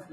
I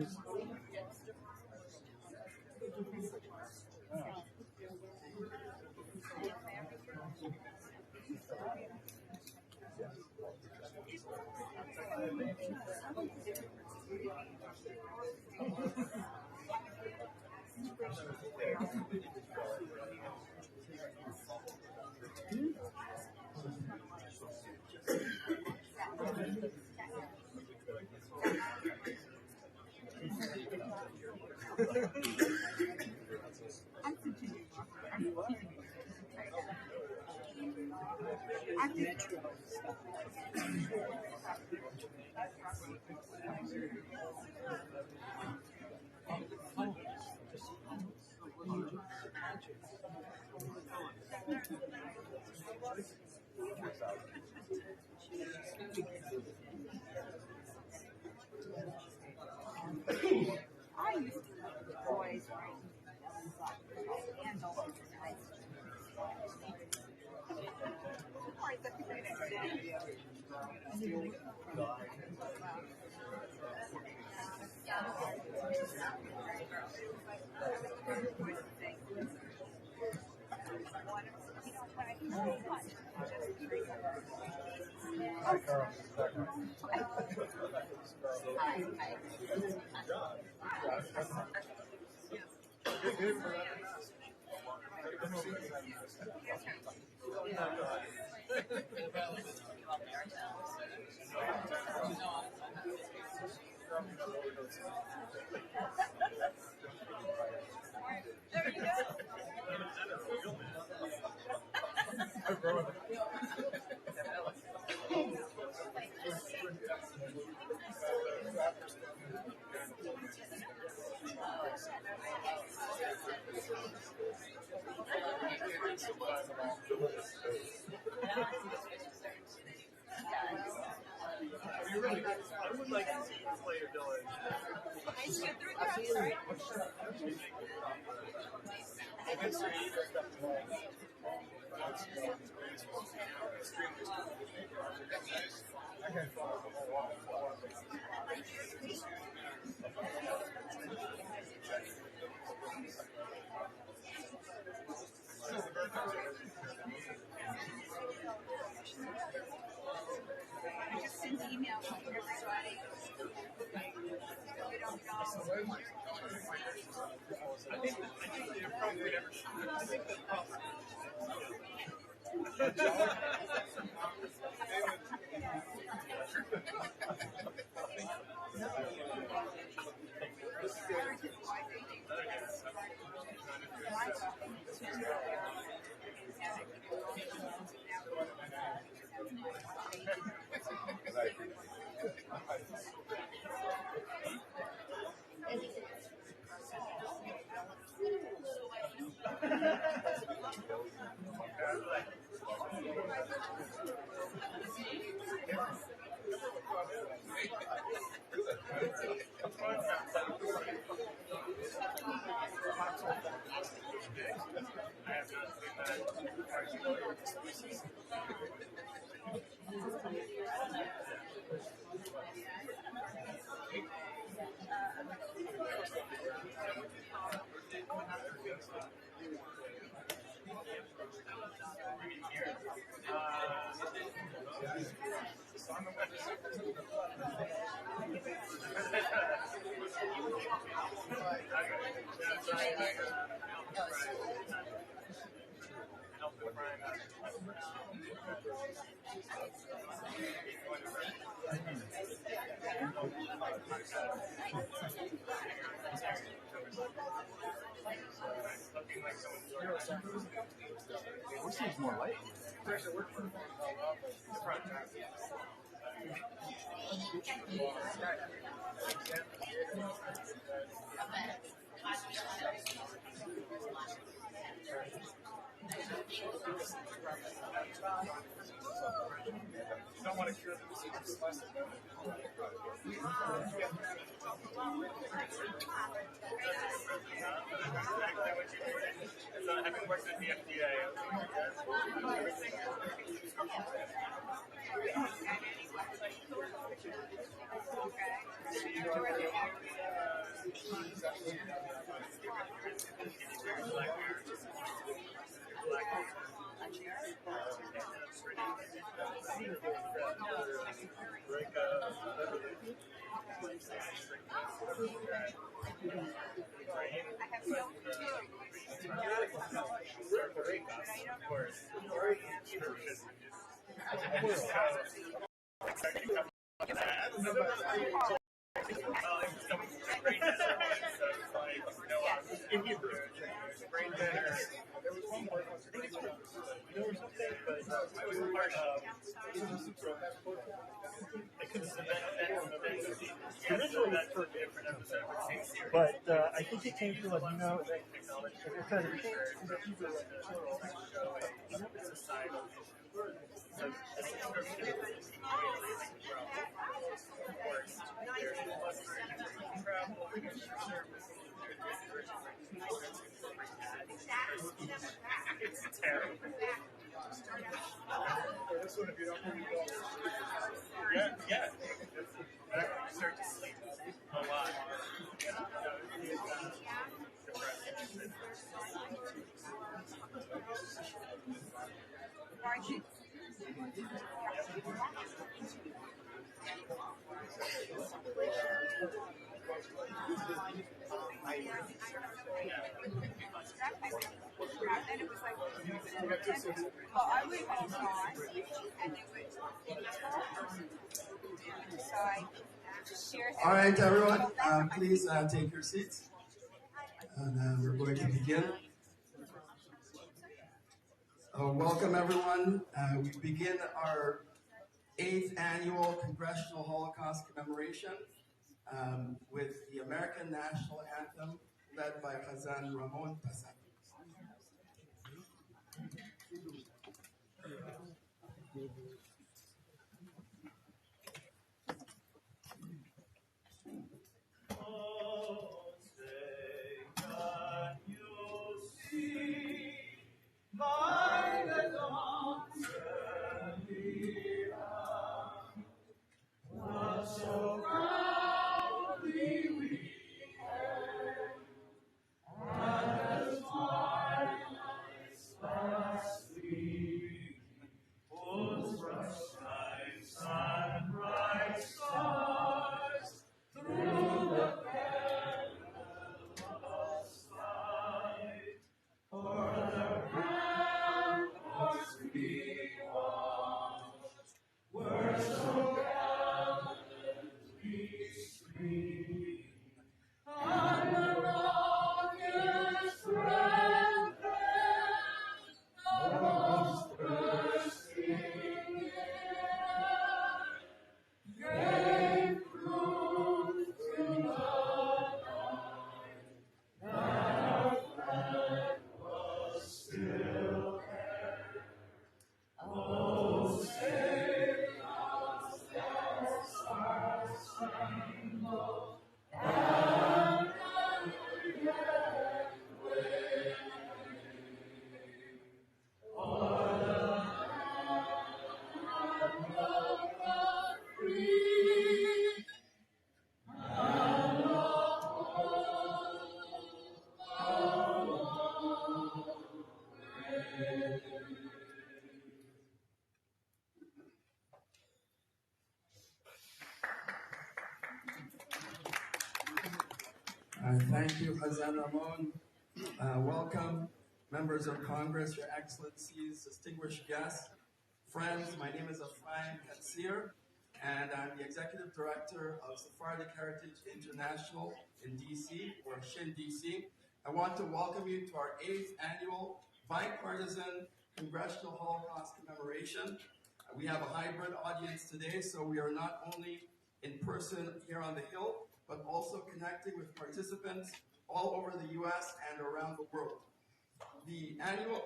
used to love the boys writing handles. I would like to see you play your village. I just sent an email to everybody. I think the appropriate I wish there was more light. You don't want to cure the disease of plastic. Having worked at the FDA, everything is In Hebrew, brain dinner. There was one word was brain dinner or something, but I was part of. But I think it came to Latino. Like I said, it came to the Hebrew societal issue. A description of this of course, there's travel, service, it's terrible. This one, if you don't really go. Yeah. I start to sleep a lot. And it was like, well, I would have gone, and they would, so I shared. All right, everyone, please take your seats. And we're going to begin. Welcome, everyone. We begin our 8th annual Congressional Holocaust Commemoration with the American National Anthem led by Senator Rosen. Thank you, Hazan Ramon. Welcome, members of Congress, Your Excellencies, distinguished guests, friends. My name is Ephraim Katsir, and I'm the Executive Director of Sephardic Heritage International in DC, or SHIN DC. I want to welcome you to our 8th annual bipartisan Congressional Holocaust Commemoration. We have a hybrid audience today, so we are not only in person here on the Hill, but also connecting with participants all over the U.S. and around the world.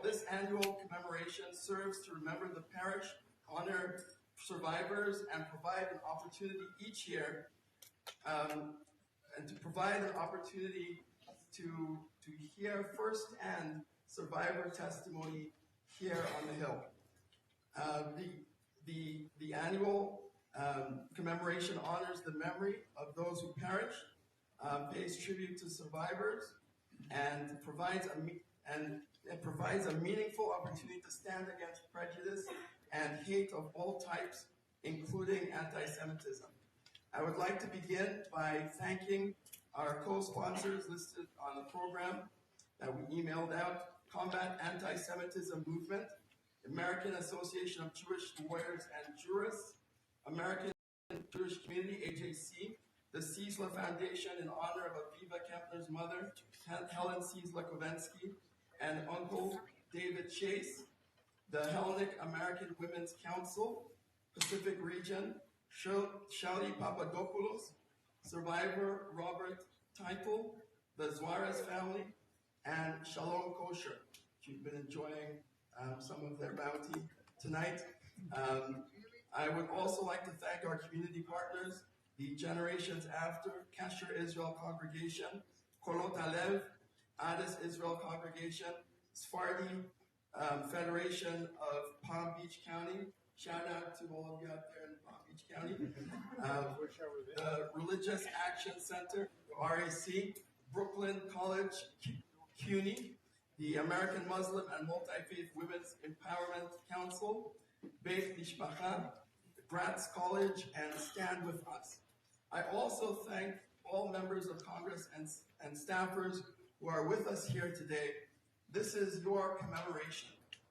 This annual commemoration serves to remember the parish, honor survivors, and provide an opportunity each year, and to provide an opportunity to hear firsthand survivor testimony here on the Hill. The annual commemoration honors the memory of those who perished pays tribute to survivors and provides a meaningful opportunity to stand against prejudice and hate of all types, including anti-Semitism. I would like to begin by thanking our co-sponsors listed on the program that we emailed out: Combat Anti-Semitism Movement, American Association of Jewish Lawyers and Jurists, American Jewish Community, AJC, the Ciesla Foundation in honor of Aviva Kempner's mother, Helen Ciesla-Kovensky, and Uncle David Chase, the Hellenic American Women's Council, Pacific Region, Shali Papadopoulos, survivor Robert Title, the Suarez family, and Shalom Kosher. You've been enjoying some of their bounty tonight. I would also like to thank our community partners, the Generations After, Kesher Israel Congregation, Kolot Alev, Addis Israel Congregation, Sephardi Federation of Palm Beach County. Shout out to all of you out there in Palm Beach County. The Religious Action Center, the RAC, Brooklyn College, CUNY, the American Muslim and Multi-Faith Women's Empowerment Council, Beit Mishpacha, Gratz College, and Stand With Us. I also thank all members of Congress and staffers who are with us here today. This is your commemoration.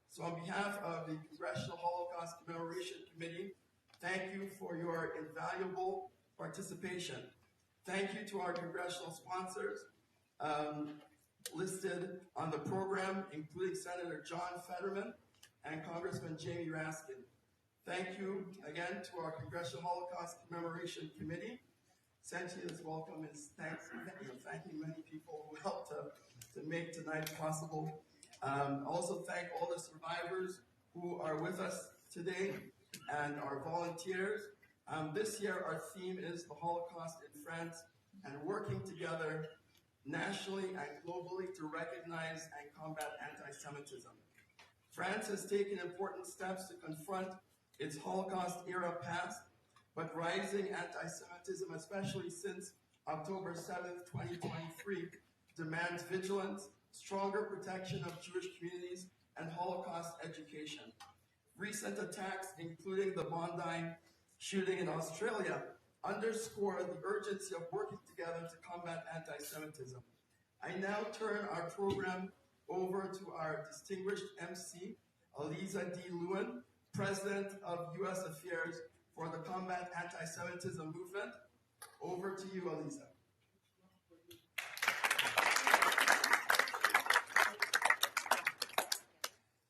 So on behalf of the Congressional Holocaust Commemoration Committee, thank you for your invaluable participation. Thank you to our congressional sponsors listed on the program, including Senator John Fetterman and Congressman Jamie Raskin. Thank you again to our Congressional Holocaust Commemoration Committee. Sentia's welcome is thanking many people who helped to make tonight possible. Also thank all the survivors who are with us today and our volunteers. This year our theme is the Holocaust in France, and working together nationally and globally to recognize and combat anti-Semitism. France has taken important steps to confront its Holocaust-era past, but rising anti-Semitism, especially since October 7th, 2023, demands vigilance, stronger protection of Jewish communities, and Holocaust education. Recent attacks, including the Bondi shooting in Australia, underscore the urgency of working together to combat anti-Semitism. I now turn our program over to our distinguished MC, Aliza D. Lewin, President of U.S. Affairs for the Combat Anti-Semitism Movement. Over to you, Aliza.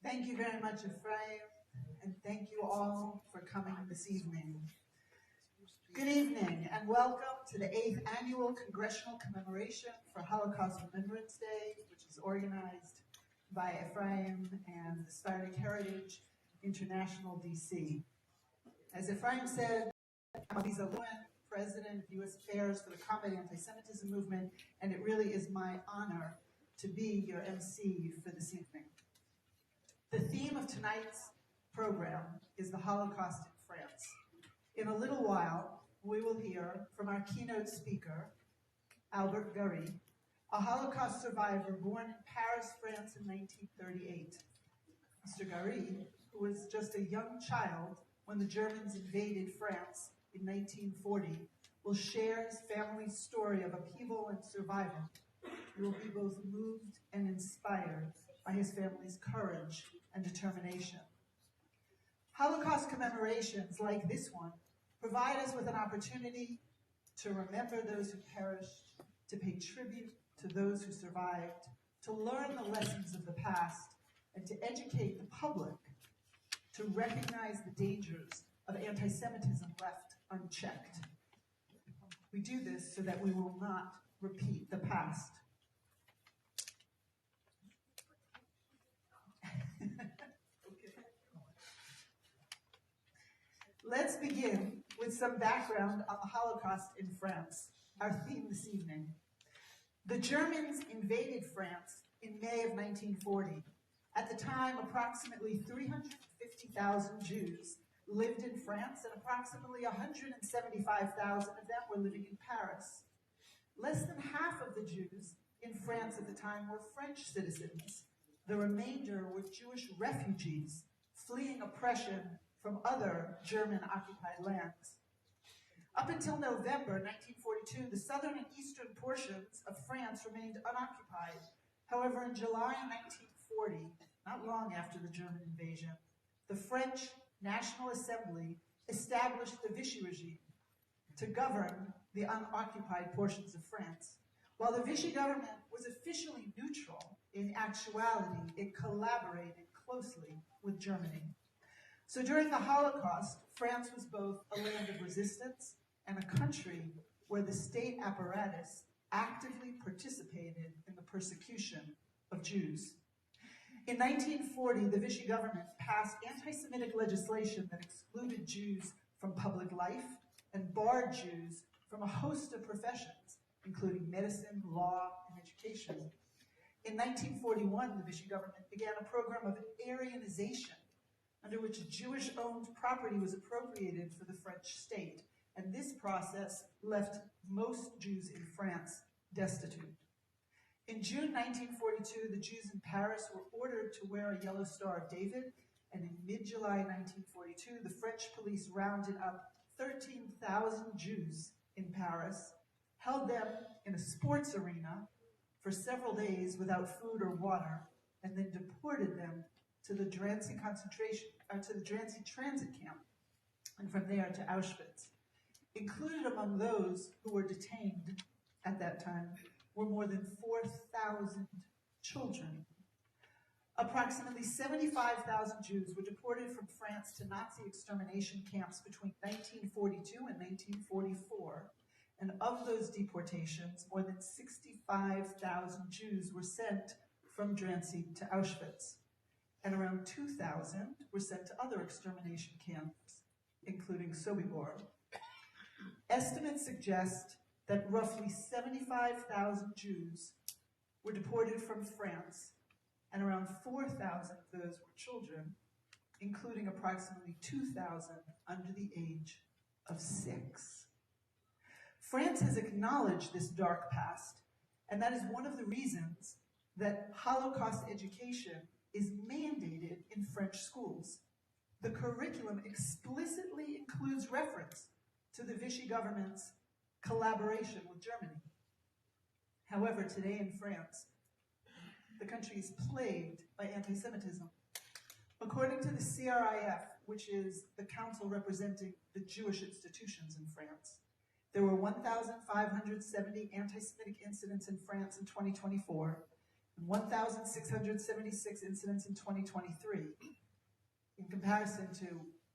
Thank you very much, Ephraim, and thank you all for coming this evening. Good evening, and welcome to the 8th Annual Congressional Commemoration for Holocaust Remembrance Day, which is organized by Ephraim and the Sephardic Heritage International, DC. As Ephraim said, I'm Aliza Lewin, President of U.S. Affairs for the Combat Anti-Semitism Movement, and it really is my honor to be your MC for this evening. The theme of tonight's program is the Holocaust in France. In a little while, we will hear from our keynote speaker, Albert Gary, a Holocaust survivor born in Paris, France in 1938. Mr. Gary, who was just a young child when the Germans invaded France in 1940, will share his family's story of upheaval and survival. You will be both moved and inspired by his family's courage and determination. Holocaust commemorations like this one provide us with an opportunity to remember those who perished, to pay tribute to those who survived, to learn the lessons of the past, and to educate the public to recognize the dangers of anti-Semitism left unchecked. We do this so that we will not repeat the past. Let's begin with some background on the Holocaust in France, our theme this evening. The Germans invaded France in May of 1940. At the time, approximately 350,000 Jews lived in France, and approximately 175,000 of them were living in Paris. Less than half of the Jews in France at the time were French citizens. The remainder were Jewish refugees fleeing oppression from other German-occupied lands. Up until November 1942, the southern and eastern portions of France remained unoccupied. However, in July 1940, not long after the German invasion, the French National Assembly established the Vichy regime to govern the unoccupied portions of France. While the Vichy government was officially neutral, in actuality, it collaborated closely with Germany. So during the Holocaust, France was both a land of resistance and a country where the state apparatus actively participated in the persecution of Jews. In 1940, the Vichy government passed anti-Semitic legislation that excluded Jews from public life and barred Jews from a host of professions, including medicine, law, and education. In 1941, the Vichy government began a program of Aryanization, under which Jewish-owned property was appropriated for the French state, and this process left most Jews in France destitute. In June 1942, the Jews in Paris were ordered to wear a yellow Star of David, and in mid-July 1942, the French police rounded up 13,000 Jews in Paris, held them in a sports arena for several days without food or water, and then deported them to the Drancy transit camp, and from there to Auschwitz. Included among those who were detained at that time were more than 4,000 children. Approximately 75,000 Jews were deported from France to Nazi extermination camps between 1942 and 1944. And of those deportations, more than 65,000 Jews were sent from Drancy to Auschwitz. And around 2,000 were sent to other extermination camps, including Sobibor. Estimates suggest that roughly 75,000 Jews were deported from France, and around 4,000 of those were children, including approximately 2,000 under the age of 6. France has acknowledged this dark past, and that is one of the reasons that Holocaust education is mandated in French schools. The curriculum explicitly includes reference to the Vichy government's collaboration with Germany. However, today in France, the country is plagued by anti-Semitism. According to the CRIF, which is the council representing the Jewish institutions in France, there were 1,570 anti-Semitic incidents in France in 2024, and 1,676 incidents in 2023, in comparison to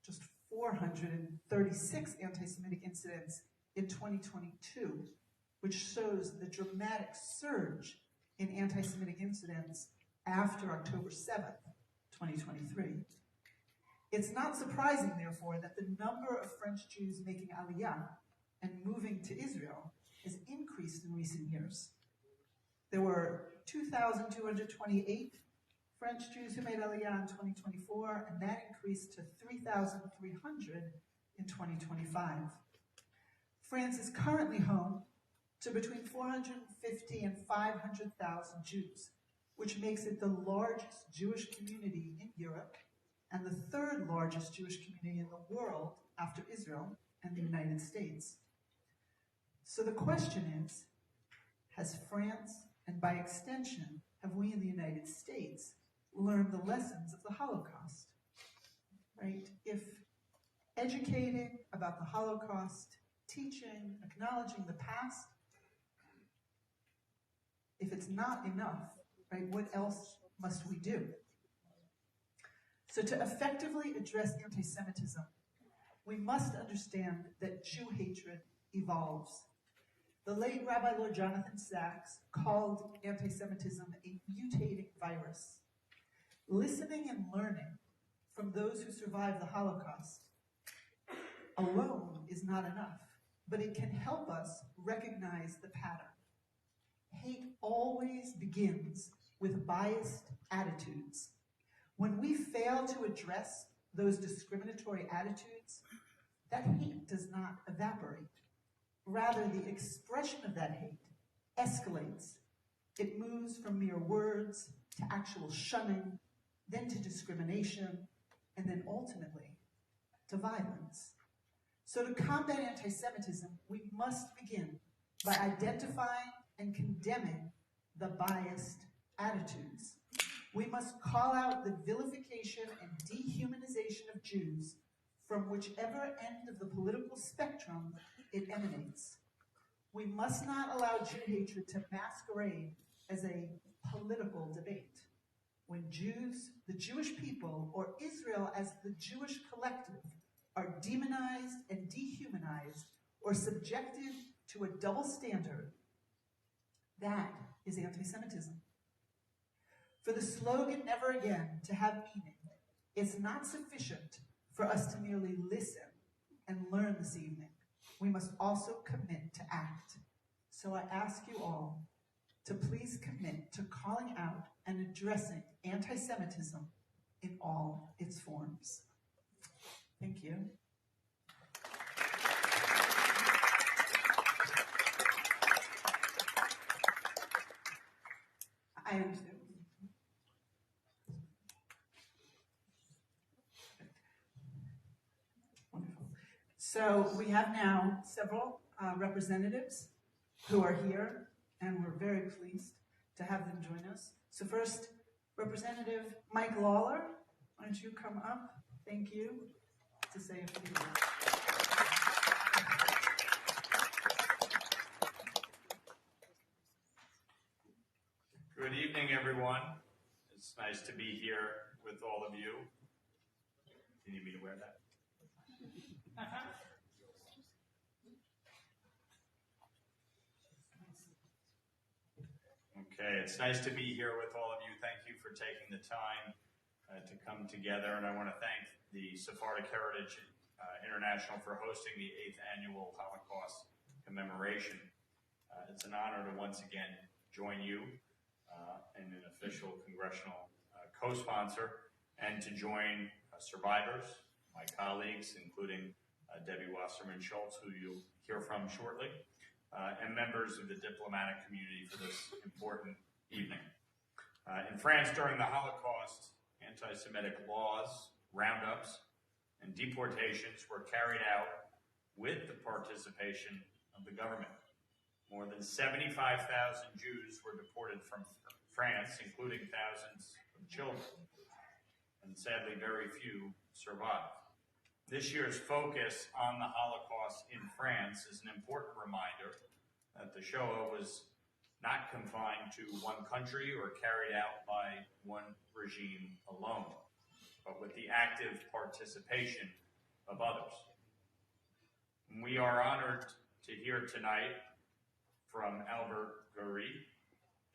just 436 anti-Semitic incidents in 2022, which shows the dramatic surge in anti-Semitic incidents after October 7th, 2023. It's not surprising, therefore, that the number of French Jews making Aliyah and moving to Israel has increased in recent years. There were 2,228 French Jews who made Aliyah in 2024, and that increased to 3,300 in 2025. France is currently home to between 450 and 500,000 Jews, which makes it the largest Jewish community in Europe and the third largest Jewish community in the world after Israel and the United States. So the question is, has France, and by extension, have we in the United States, learned the lessons of the Holocaust? Right? If educating about the Holocaust, teaching, acknowledging the past, if it's not enough, right, what else must we do? So to effectively address anti-Semitism, we must understand that Jew hatred evolves. The late Rabbi Lord Jonathan Sachs called anti-Semitism a mutating virus. Listening and learning from those who survived the Holocaust alone is not enough, but it can help us recognize the pattern. Hate always begins with biased attitudes. When we fail to address those discriminatory attitudes, that hate does not evaporate. Rather, the expression of that hate escalates. It moves from mere words to actual shunning, then to discrimination, and then ultimately to violence. So to combat anti-Semitism, we must begin by identifying and condemning the biased attitudes. We must call out the vilification and dehumanization of Jews from whichever end of the political spectrum it emanates. We must not allow Jew hatred to masquerade as a political debate. When Jews, the Jewish people, or Israel as the Jewish collective, are demonized and dehumanized or subjected to a double standard, that is anti-Semitism. For the slogan, never again, to have meaning, it's not sufficient for us to merely listen and learn this evening. We must also commit to act. So I ask you all to please commit to calling out and addressing anti-Semitism in all its forms. Thank you. I understand. Wonderful. So we have now several representatives who are here, and we're very pleased to have them join us. So first, Representative Mike Lawler, why don't you come up? Thank you, to say a few words. Good evening, everyone. It's nice to be here with all of you. You need me to wear that? Okay, it's nice to be here with all of you. Thank you for taking the time to come together, and I want to thank the Sephardic Heritage International for hosting the 8th Annual Holocaust Commemoration. It's an honor to once again join you and an official congressional co-sponsor, and to join survivors, my colleagues, including Debbie Wasserman-Schultz, who you'll hear from shortly, and members of the diplomatic community for this important evening. In France, during the Holocaust, anti-Semitic laws, roundups, and deportations were carried out with the participation of the government. More than 75,000 Jews were deported from France, including thousands of children, and sadly very few survived. This year's focus on the Holocaust in France is an important reminder that the Shoah was not confined to one country or carried out by one regime alone, but with the active participation of others. And we are honored to hear tonight from Albert Guri.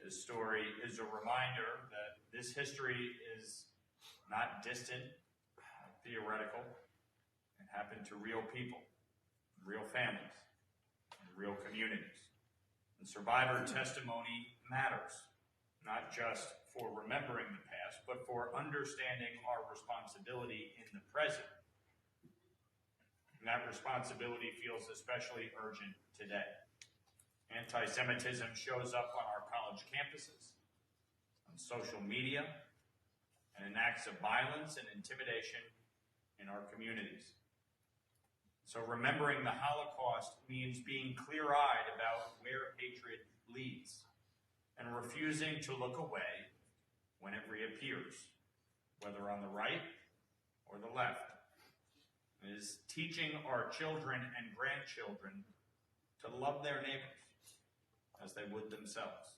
His story is a reminder that this history is not distant, theoretical. It happened to real people, real families, and real communities. And survivor testimony matters, not just for remembering the past, but for understanding our responsibility in the present. And that responsibility feels especially urgent today. Anti-Semitism shows up on our college campuses, on social media, and in acts of violence and intimidation in our communities. So remembering the Holocaust means being clear-eyed about where hatred leads and refusing to look away when it reappears, whether on the right or the left. It is teaching our children and grandchildren to love their neighbors as they would themselves.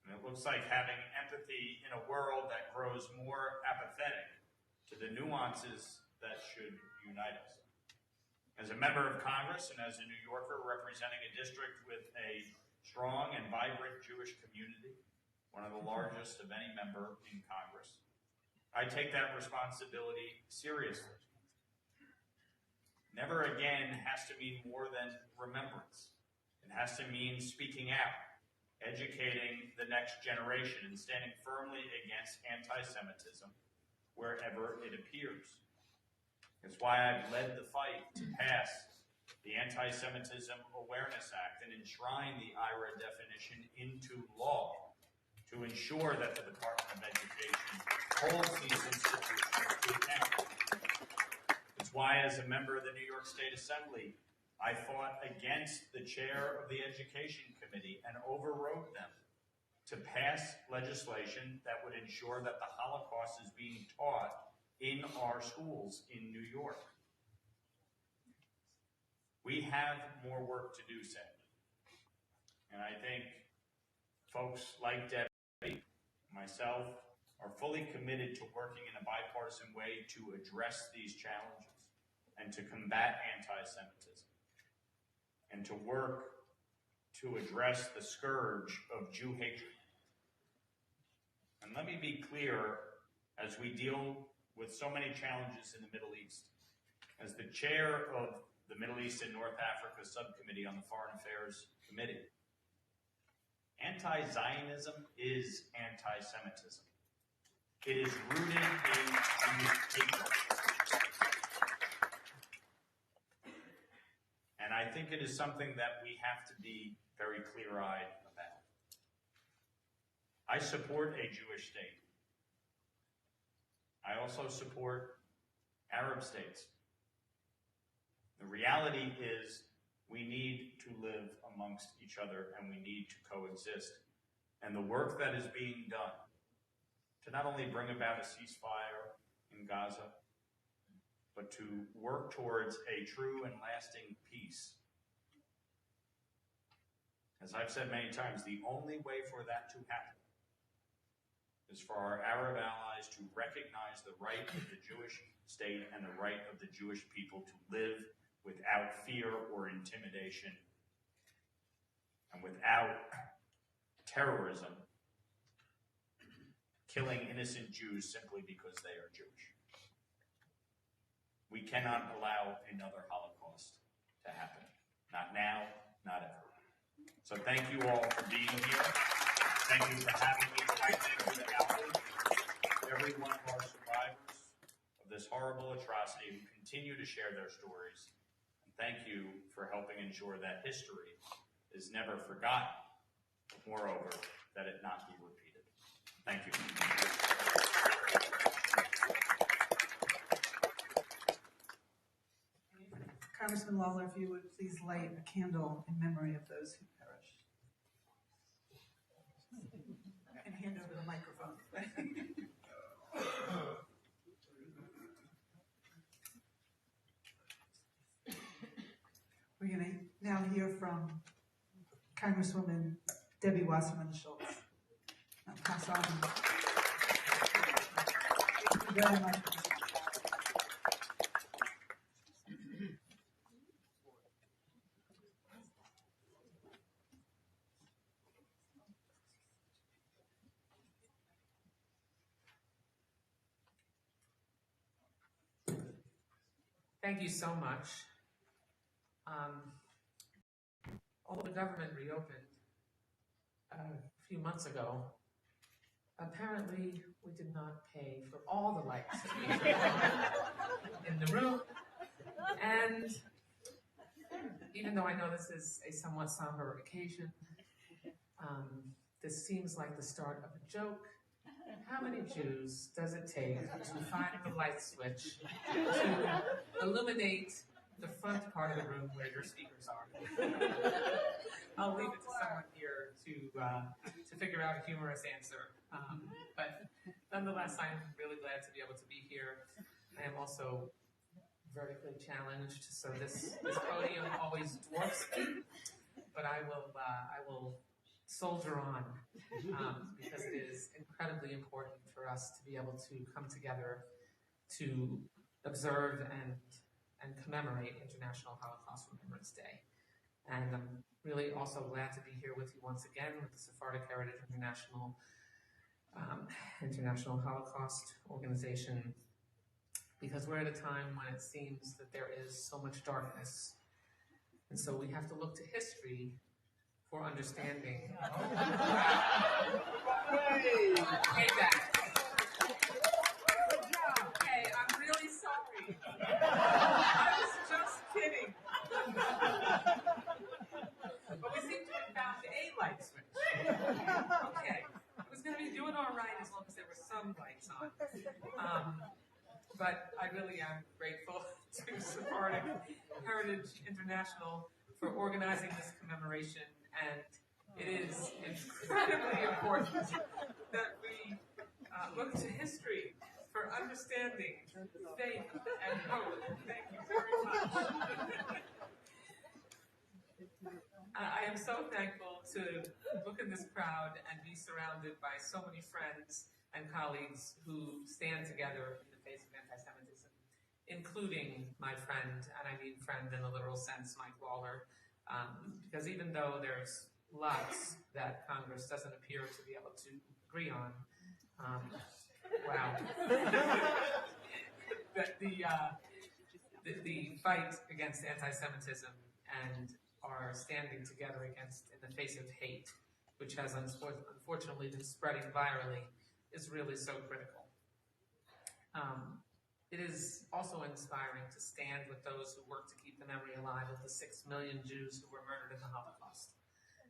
And it looks like having empathy in a world that grows more apathetic to the nuances that should unite us. As a member of Congress and as a New Yorker representing a district with a strong and vibrant Jewish community, one of the largest of any member in Congress, I take that responsibility seriously. Never again has to mean more than remembrance. It has to mean speaking out, educating the next generation, and standing firmly against anti-Semitism wherever it appears. It's why I've led the fight to pass the Anti-Semitism Awareness Act and enshrine the IRA definition to ensure that the Department of Education holds these institutions to account. It's why, as a member of the New York State Assembly, I fought against the chair of the Education Committee and overrode them to pass legislation that would ensure that the Holocaust is being taught in our schools in New York. We have more work to do, Sam. And I think folks like Debbie, myself, are fully committed to working in a bipartisan way to address these challenges and to combat anti-Semitism and to work to address the scourge of Jew hatred. And let me be clear, as we deal with so many challenges in the Middle East, as the chair of the Middle East and North Africa Subcommittee on the Foreign Affairs Committee, anti-Zionism is anti-Semitism. It is rooted in hatred. And I think it is something that we have to be very clear-eyed about. I support a Jewish state. I also support Arab states. The reality is we need to live amongst each other and we need to coexist. And the work that is being done to not only bring about a ceasefire in Gaza, but to work towards a true and lasting peace. As I've said many times, the only way for that to happen is for our Arab allies to recognize the right of the Jewish state and the right of the Jewish people to live without fear or intimidation and without terrorism, killing innocent Jews simply because they are Jewish. We cannot allow another Holocaust to happen. Not now, not ever. So thank you all for being here. Thank you for having me tonight. Thank you to every one of our survivors of this horrible atrocity who continue to share their stories. And thank you for helping ensure that history is never forgotten. Moreover, that it not be repeated. Thank you. Congressman Lawler, if you would please light a candle in memory of those who perished. And hand over the microphone. We're going to now hear from Congresswoman Debbie Wasserman Schultz. I'll pass on. Thank you very much. Thank you so much. Although the government reopened a few months ago, apparently we did not pay for all the lights that we had in the room. And even though I know this is a somewhat somber occasion, this seems like the start of a joke. How many Jews does it take to find the light switch to illuminate the front part of the room where your speakers are? I'll leave it to someone here to figure out a humorous answer. But nonetheless, I'm really glad to be able to be here. I am also vertically challenged, so this podium always dwarfs me. But I will soldier on because it is incredibly important for us to be able to come together to observe and commemorate International Holocaust Remembrance Day. And I'm really also glad to be here with you once again with the Sephardic Heritage International Holocaust Organization, because we're at a time when it seems that there is so much darkness. And so we have to look to history for understanding. Payback. Hey, I'm really sorry. I was just kidding. But we seem to have found a light switch. Okay, it was going to some lights on. But I really am grateful to Sephardic Heritage International for organizing this commemoration, and it is incredibly important that we look to history for understanding faith and hope. Thank you very much. I am so thankful to look in this crowd and be surrounded by so many friends and colleagues who stand together in the face of anti-Semitism, including my friend, and I mean friend in the literal sense, Mike Waller, because even though there's lots that Congress doesn't appear to be able to agree on, wow, the fight against anti-Semitism and are standing together in the face of hate, which has unfortunately been spreading virally, is really so critical. It is also inspiring to stand with those who work to keep the memory alive of the 6 million Jews who were murdered in the Holocaust,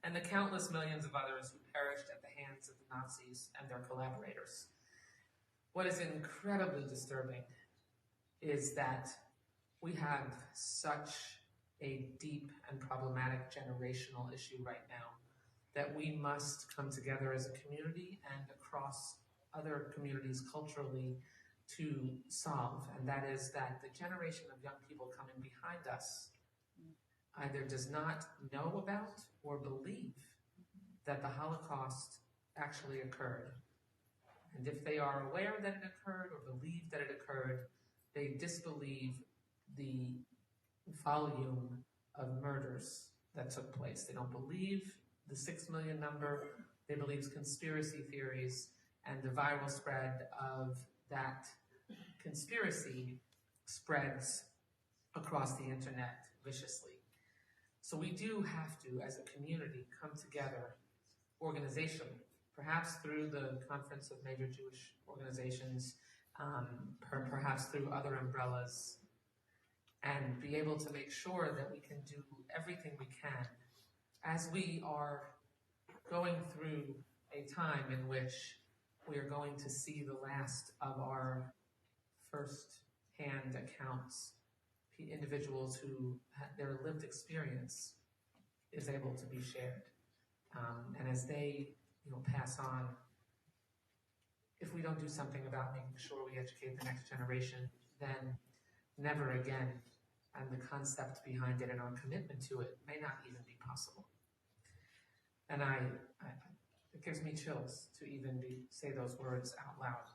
and the countless millions of others who perished at the hands of the Nazis and their collaborators. What is incredibly disturbing is that we have such a deep and problematic generational issue right now that we must come together as a community and across other communities culturally to solve, and that is that the generation of young people coming behind us either does not know about or believe that the Holocaust actually occurred. And if they are aware that it occurred or believe that it occurred, they disbelieve the volume of murders that took place. They don't believe the 6 million number. They believe conspiracy theories, and the viral spread of that conspiracy spreads across the internet viciously. So we do have to, as a community, come together organizationally, perhaps through the Conference of Major Jewish Organizations, perhaps through other umbrellas, and be able to make sure that we can do everything we can as we are going through a time in which we are going to see the last of our first-hand accounts, individuals who their lived experience is able to be shared. And as they pass on, if we don't do something about making sure we educate the next generation, then never again, and the concept behind it and our commitment to it may not even be possible. And it gives me chills to even say those words out loud.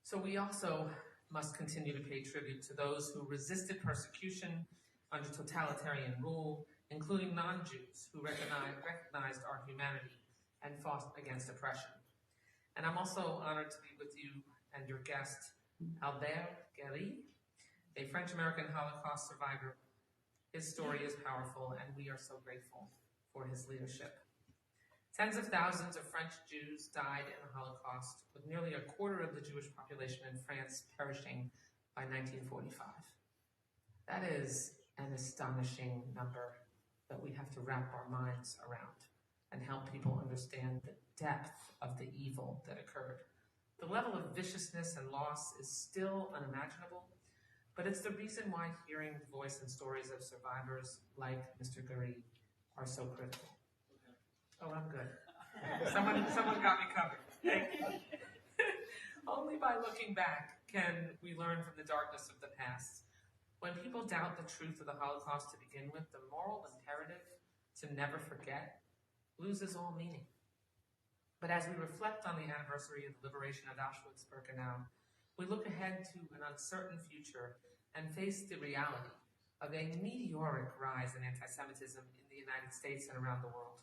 So we also must continue to pay tribute to those who resisted persecution under totalitarian rule, including non-Jews who recognized our humanity and fought against oppression. And I'm also honored to be with you and your guest, Albert Guéry, a French-American Holocaust survivor. His story is powerful, and we are so grateful for his leadership. Tens of thousands of French Jews died in the Holocaust, with nearly a quarter of the Jewish population in France perishing by 1945. That is an astonishing number that we have to wrap our minds around and help people understand the depth of the evil that occurred. The level of viciousness and loss is still unimaginable, but it's the reason why hearing the voice and stories of survivors like Mr. Guéry are so critical. Oh, I'm good. Someone got me covered. Thank you. Only by looking back can we learn from the darkness of the past. When people doubt the truth of the Holocaust to begin with, the moral imperative to never forget loses all meaning. But as we reflect on the anniversary of the liberation of Auschwitz-Birkenau, we look ahead to an uncertain future and face the reality of a meteoric rise in anti-Semitism in the United States and around the world.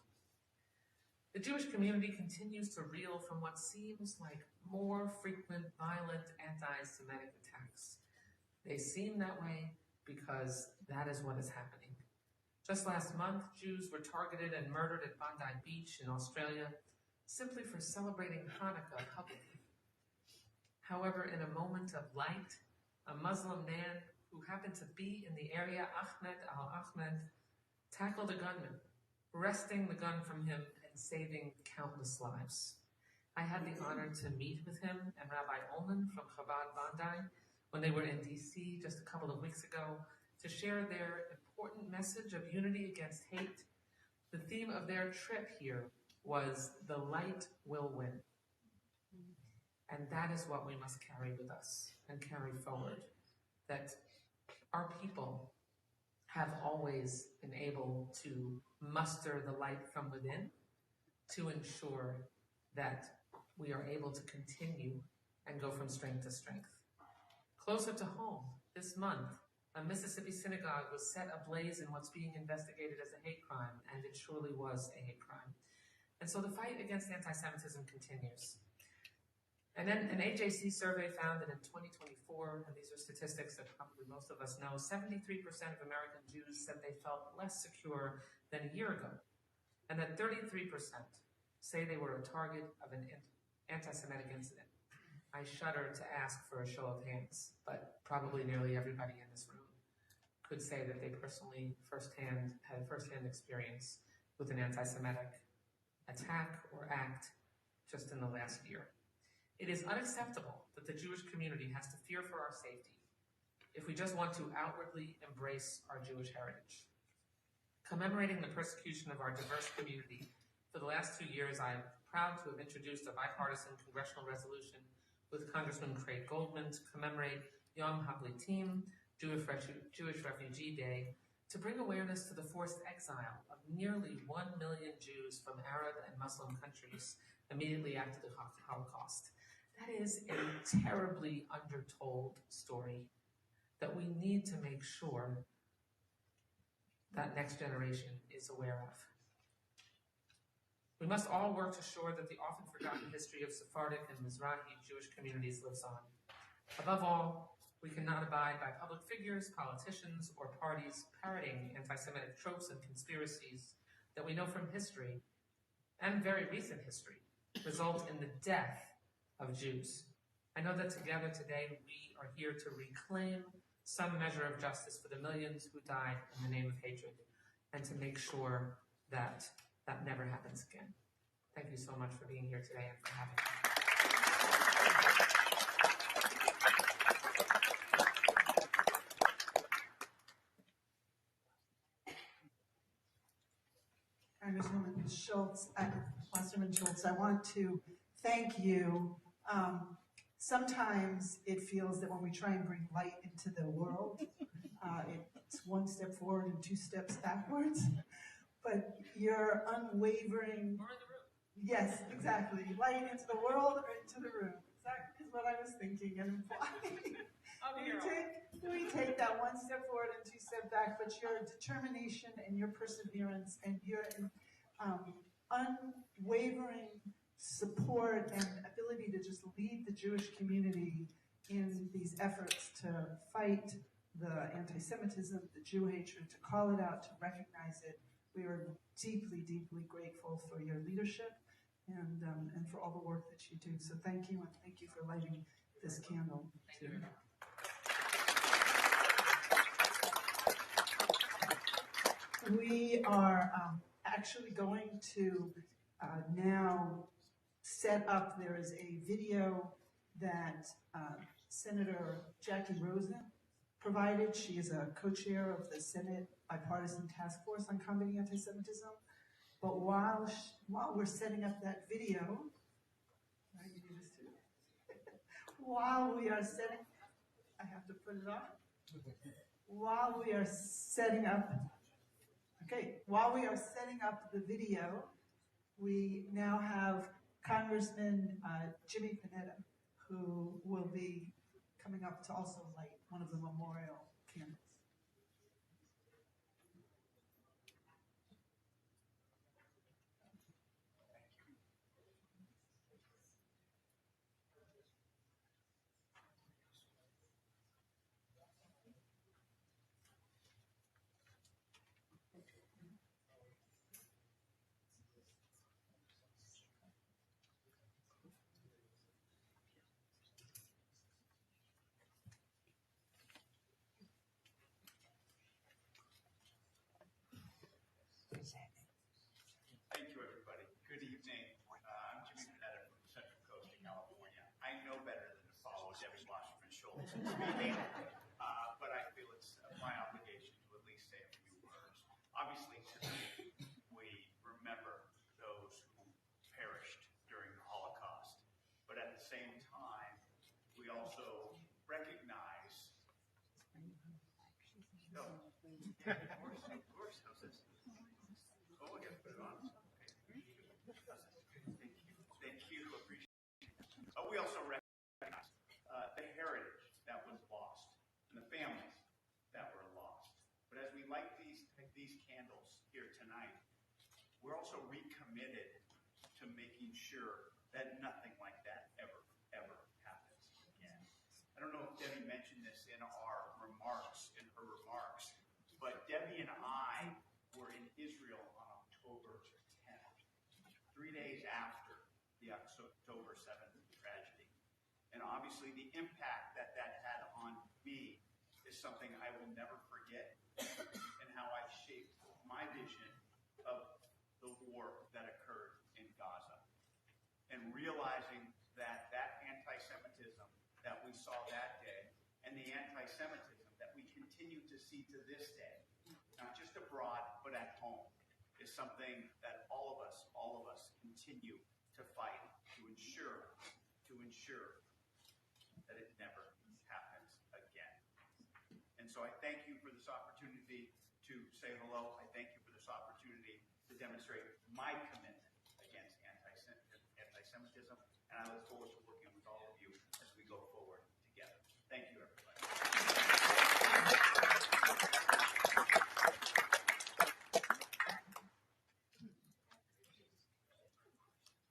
The Jewish community continues to reel from what seems like more frequent, violent anti-Semitic attacks. They seem that way because that is what is happening. Just last month, Jews were targeted and murdered at Bondi Beach in Australia simply for celebrating Hanukkah publicly. However, in a moment of light, a Muslim man who happened to be in the area, Ahmed al-Ahmed, tackled a gunman, wresting the gun from him and saving countless lives. I had the honor to meet with him and Rabbi Ullman from Chabad Bandai when they were in DC just a couple of weeks ago to share their important message of unity against hate. The theme of their trip here was "The light will win." And that is what we must carry with us and carry forward, that our people have always been able to muster the light from within to ensure that we are able to continue and go from strength to strength. Closer to home, this month, a Mississippi synagogue was set ablaze in what's being investigated as a hate crime, and it surely was a hate crime. And so the fight against anti-Semitism continues. And then an AJC survey found that in 2024, and these are statistics that probably most of us know, 73% of American Jews said they felt less secure than a year ago, and that 33% say they were a target of an anti-Semitic incident. I shudder to ask for a show of hands, but probably nearly everybody in this room could say that they personally had firsthand experience with an anti-Semitic attack or act just in the last year. It is unacceptable that the Jewish community has to fear for our safety if we just want to outwardly embrace our Jewish heritage. Commemorating the persecution of our diverse community, for the last 2 years, I am proud to have introduced a bipartisan congressional resolution with Congressman Craig Goldman to commemorate Yom HaPlitim, Jewish Refugee Day, to bring awareness to the forced exile of nearly 1 million Jews from Arab and Muslim countries immediately after the Holocaust. That is a terribly undertold story that we need to make sure that next generation is aware of. We must all work to ensure that the often forgotten history of Sephardic and Mizrahi Jewish communities lives on. Above all, we cannot abide by public figures, politicians, or parties parroting anti-Semitic tropes and conspiracies that we know from history, and very recent history, result in the death of Jews. I know that together today we are here to reclaim some measure of justice for the millions who died in the name of hatred, and to make sure that that never happens again. Thank you so much for being here today and for having me. Congresswoman Schultz, Wasserman Schultz, I want to thank you. Sometimes it feels that when we try and bring light into the world, it's one step forward and two steps backwards. But your unwavering, yes, exactly, light into the world or into the room. Exactly is what I was thinking and implying. We take that one step forward and two steps back, but your determination and your perseverance and your unwavering support and ability to just lead the Jewish community in these efforts to fight the anti-Semitism, the Jew hatred, to call it out, to recognize it. We are deeply, deeply grateful for your leadership and for all the work that you do. So thank you, and thank you for lighting this candle. Thank you. We are actually going to now set up, there is a video that Senator Jackie Rosen provided. She is a co-chair of the Senate Bipartisan Task Force on Combating Anti-Semitism. But while we're setting up that video, while we are setting, I have to put it on. While we are setting up, while we are setting up the video, we now have Congressman Jimmy Petta, who will be coming up to also light one of the memorial candles. Thank you, everybody. Good evening. I'm Jimmy Petta from the speaking, but I feel it's my obligation to at least say a few words. Obviously, today we remember those who perished during the Holocaust, but at the same time, we also recognize. No, yeah, of course. How's this? Oh, I got to put it on. Okay. Thank you. Appreciate it. We also recognize the heritage that was lost and the families that were lost. But as we light these candles here tonight, we're also recommitted to making sure that nothing like that ever happens again. I don't know if Debbie mentioned this in her remarks, but Debbie and I were in Israel on October 10th, 3 days after the October 7th tragedy. And obviously the impact that had on me is something I will never forget, and how I shaped my vision of the war that occurred in Gaza. And realizing that anti-Semitism that we saw that day, and the anti-Semitism that we continue to see to this day, not just abroad, but at home, is something that all of us continue to fight to ensure that it never happens again. And so I thank you for this opportunity to say hello. I thank you for this opportunity to demonstrate my commitment against anti-Semitism, and I look forward to working with all of you as we go forward together. Thank you, everybody.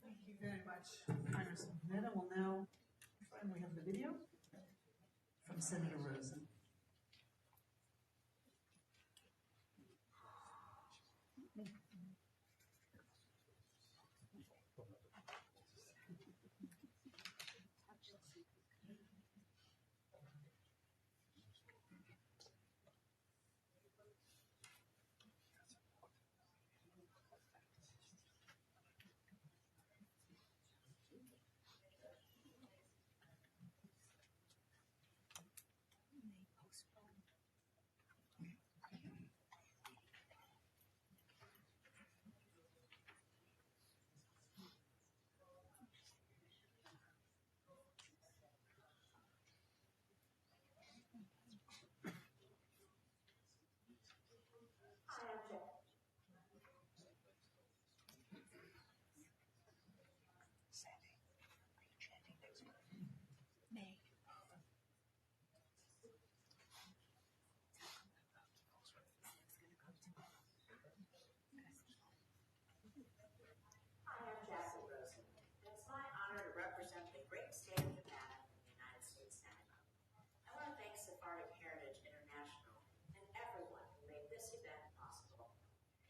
Thank you very much, Congressman Petta. We'll now, and we have the video from Senator Rosen.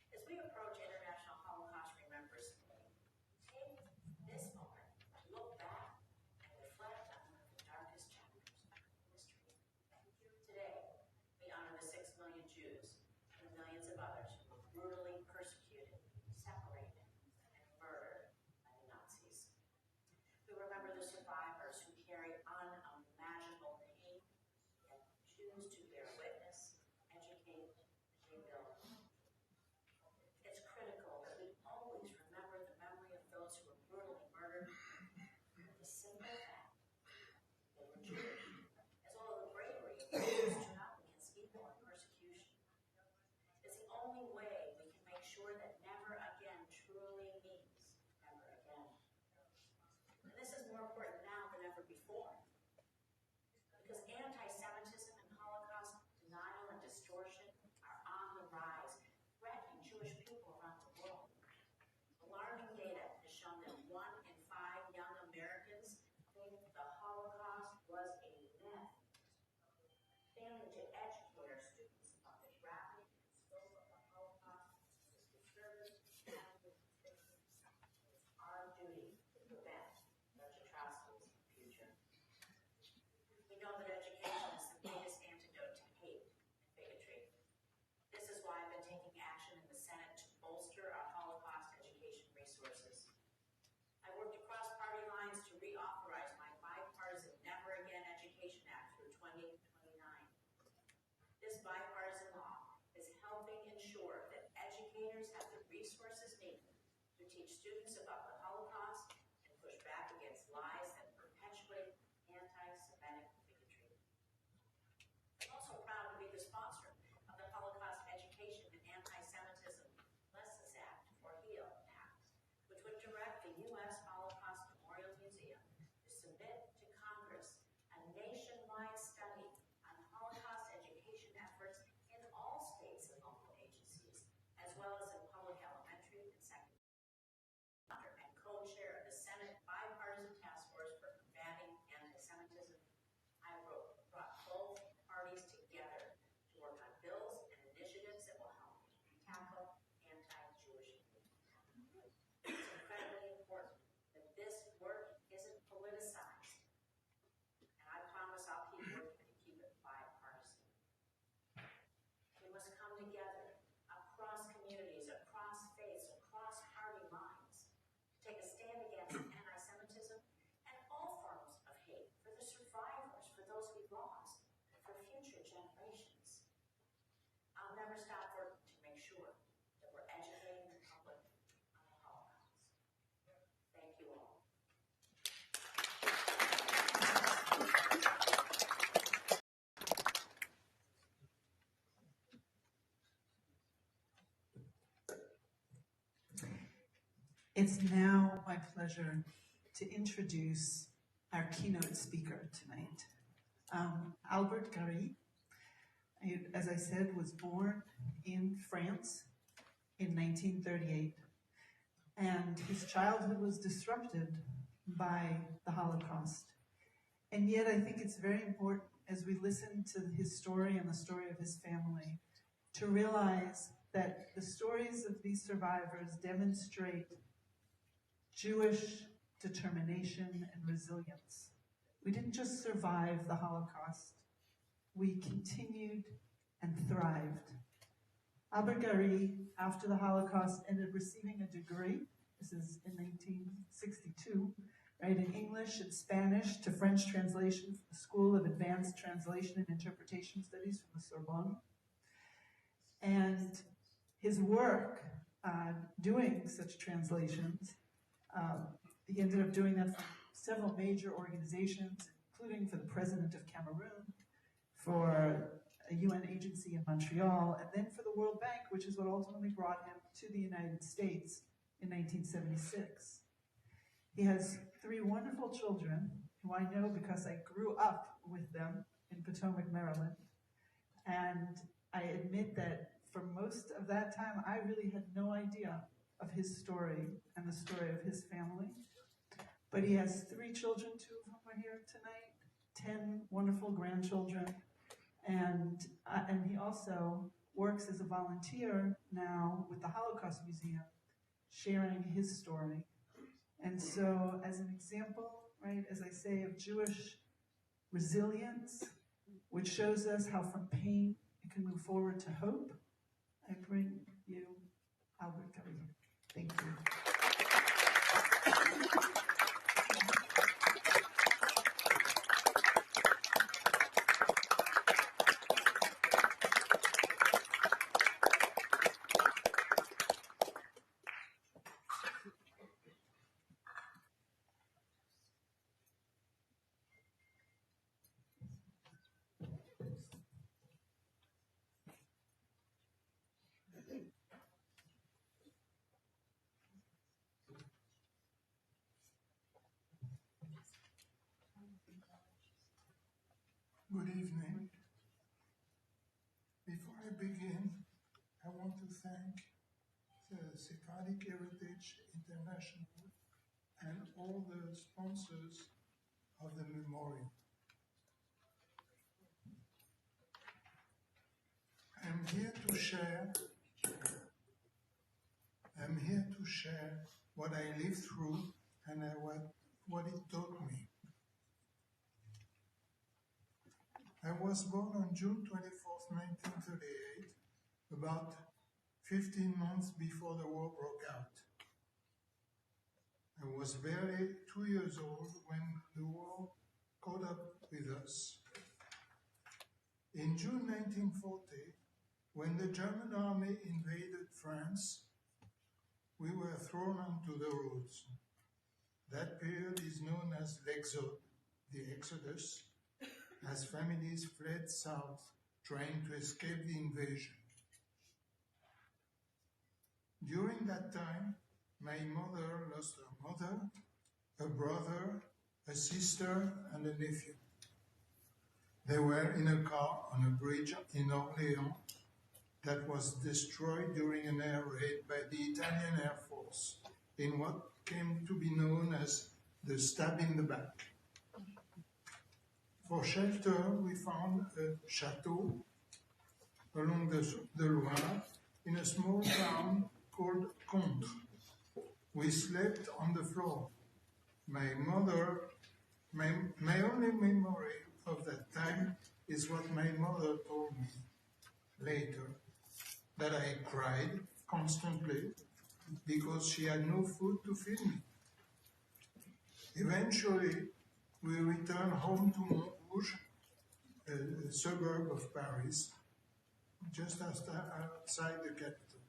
As we approach International Holocaust Remembrance Day, take this moment to look back and reflect on one of the darkest chapters of history. Today, we honor the 6 million Jews and the millions of others who were brutally persecuted, separated, and murdered by the Nazis. We remember the survivors teach students about the Holocaust and push back against lies that perpetuate anti-Semitic bigotry. I'm also proud to be the sponsor of the Holocaust Education and Anti-Semitism Lessons Act, or HEAL Act, which would direct the U.S. Holocaust Memorial Museum to submit to Congress a nationwide study on Holocaust education efforts in all states and local agencies, as well as in public elementary and secondary. And co-chair of the Senate Bipartisan Task Force for Combating Antisemitism, I brought both parties together to work on bills and initiatives that will help tackle anti-Jewish hate. It's incredibly important that this work isn't politicized, and I promise I'll keep working to keep it bipartisan. We must come together across communities, across faiths, across party lines, to take a stand against anti-Semitism and all forms of hate for the survivors, for those we lost, for future generations. I'll never stop working to make sure that we're educating the public on the Holocaust. Thank you all. It's now my pleasure to introduce our keynote speaker tonight. Albert Gary, as I said, was born in France in 1938, and his childhood was disrupted by the Holocaust. And yet I think it's very important, as we listen to his story and the story of his family, to realize that the stories of these survivors demonstrate Jewish determination and resilience. We didn't just survive the Holocaust, we continued and thrived. Albert Gary, after the Holocaust, ended up receiving a degree. This is in 1962, right, in English and Spanish to French translation from the School of Advanced Translation and Interpretation Studies from the Sorbonne. And his work doing such translations, he ended up doing that for several major organizations, including for the President of Cameroon, for a UN agency in Montreal, and then for the World Bank, which is what ultimately brought him to the United States in 1976. He has 3 wonderful children, who I know because I grew up with them in Potomac, Maryland. And I admit that for most of that time, I really had no idea of his story and the story of his family. But he has 3 children, 2 of whom are here tonight, 10 wonderful grandchildren, and he also works as a volunteer now with the Holocaust Museum, sharing his story. And so, as an example, right, as I say, of Jewish resilience, which shows us how from pain it can move forward to hope, I bring you Albert Gary. Thank you. Good evening. Before I begin, I want to thank the Sephardic Heritage International and all the sponsors of the memorial. I'm here to share what I lived through and what it taught me. I was born on June 24th, 1938, about 15 months before the war broke out. I was barely 2 years old when the war caught up with us. In June 1940, when the German army invaded France, we were thrown onto the roads. That period is known as l'Exode, the Exodus, as families fled south trying to escape the invasion. During that time, my mother lost her mother, a brother, a sister, and a nephew. They were in a car on a bridge in Orléans that was destroyed during an air raid by the Italian Air Force in what came to be known as the stab in the back. For shelter, we found a chateau along the Loire in a small town called Contres. We slept on the floor. My only memory of that time is what my mother told me later, that I cried constantly because she had no food to feed me. Eventually, we returned home to Montrouge, a suburb of Paris, just outside the capital.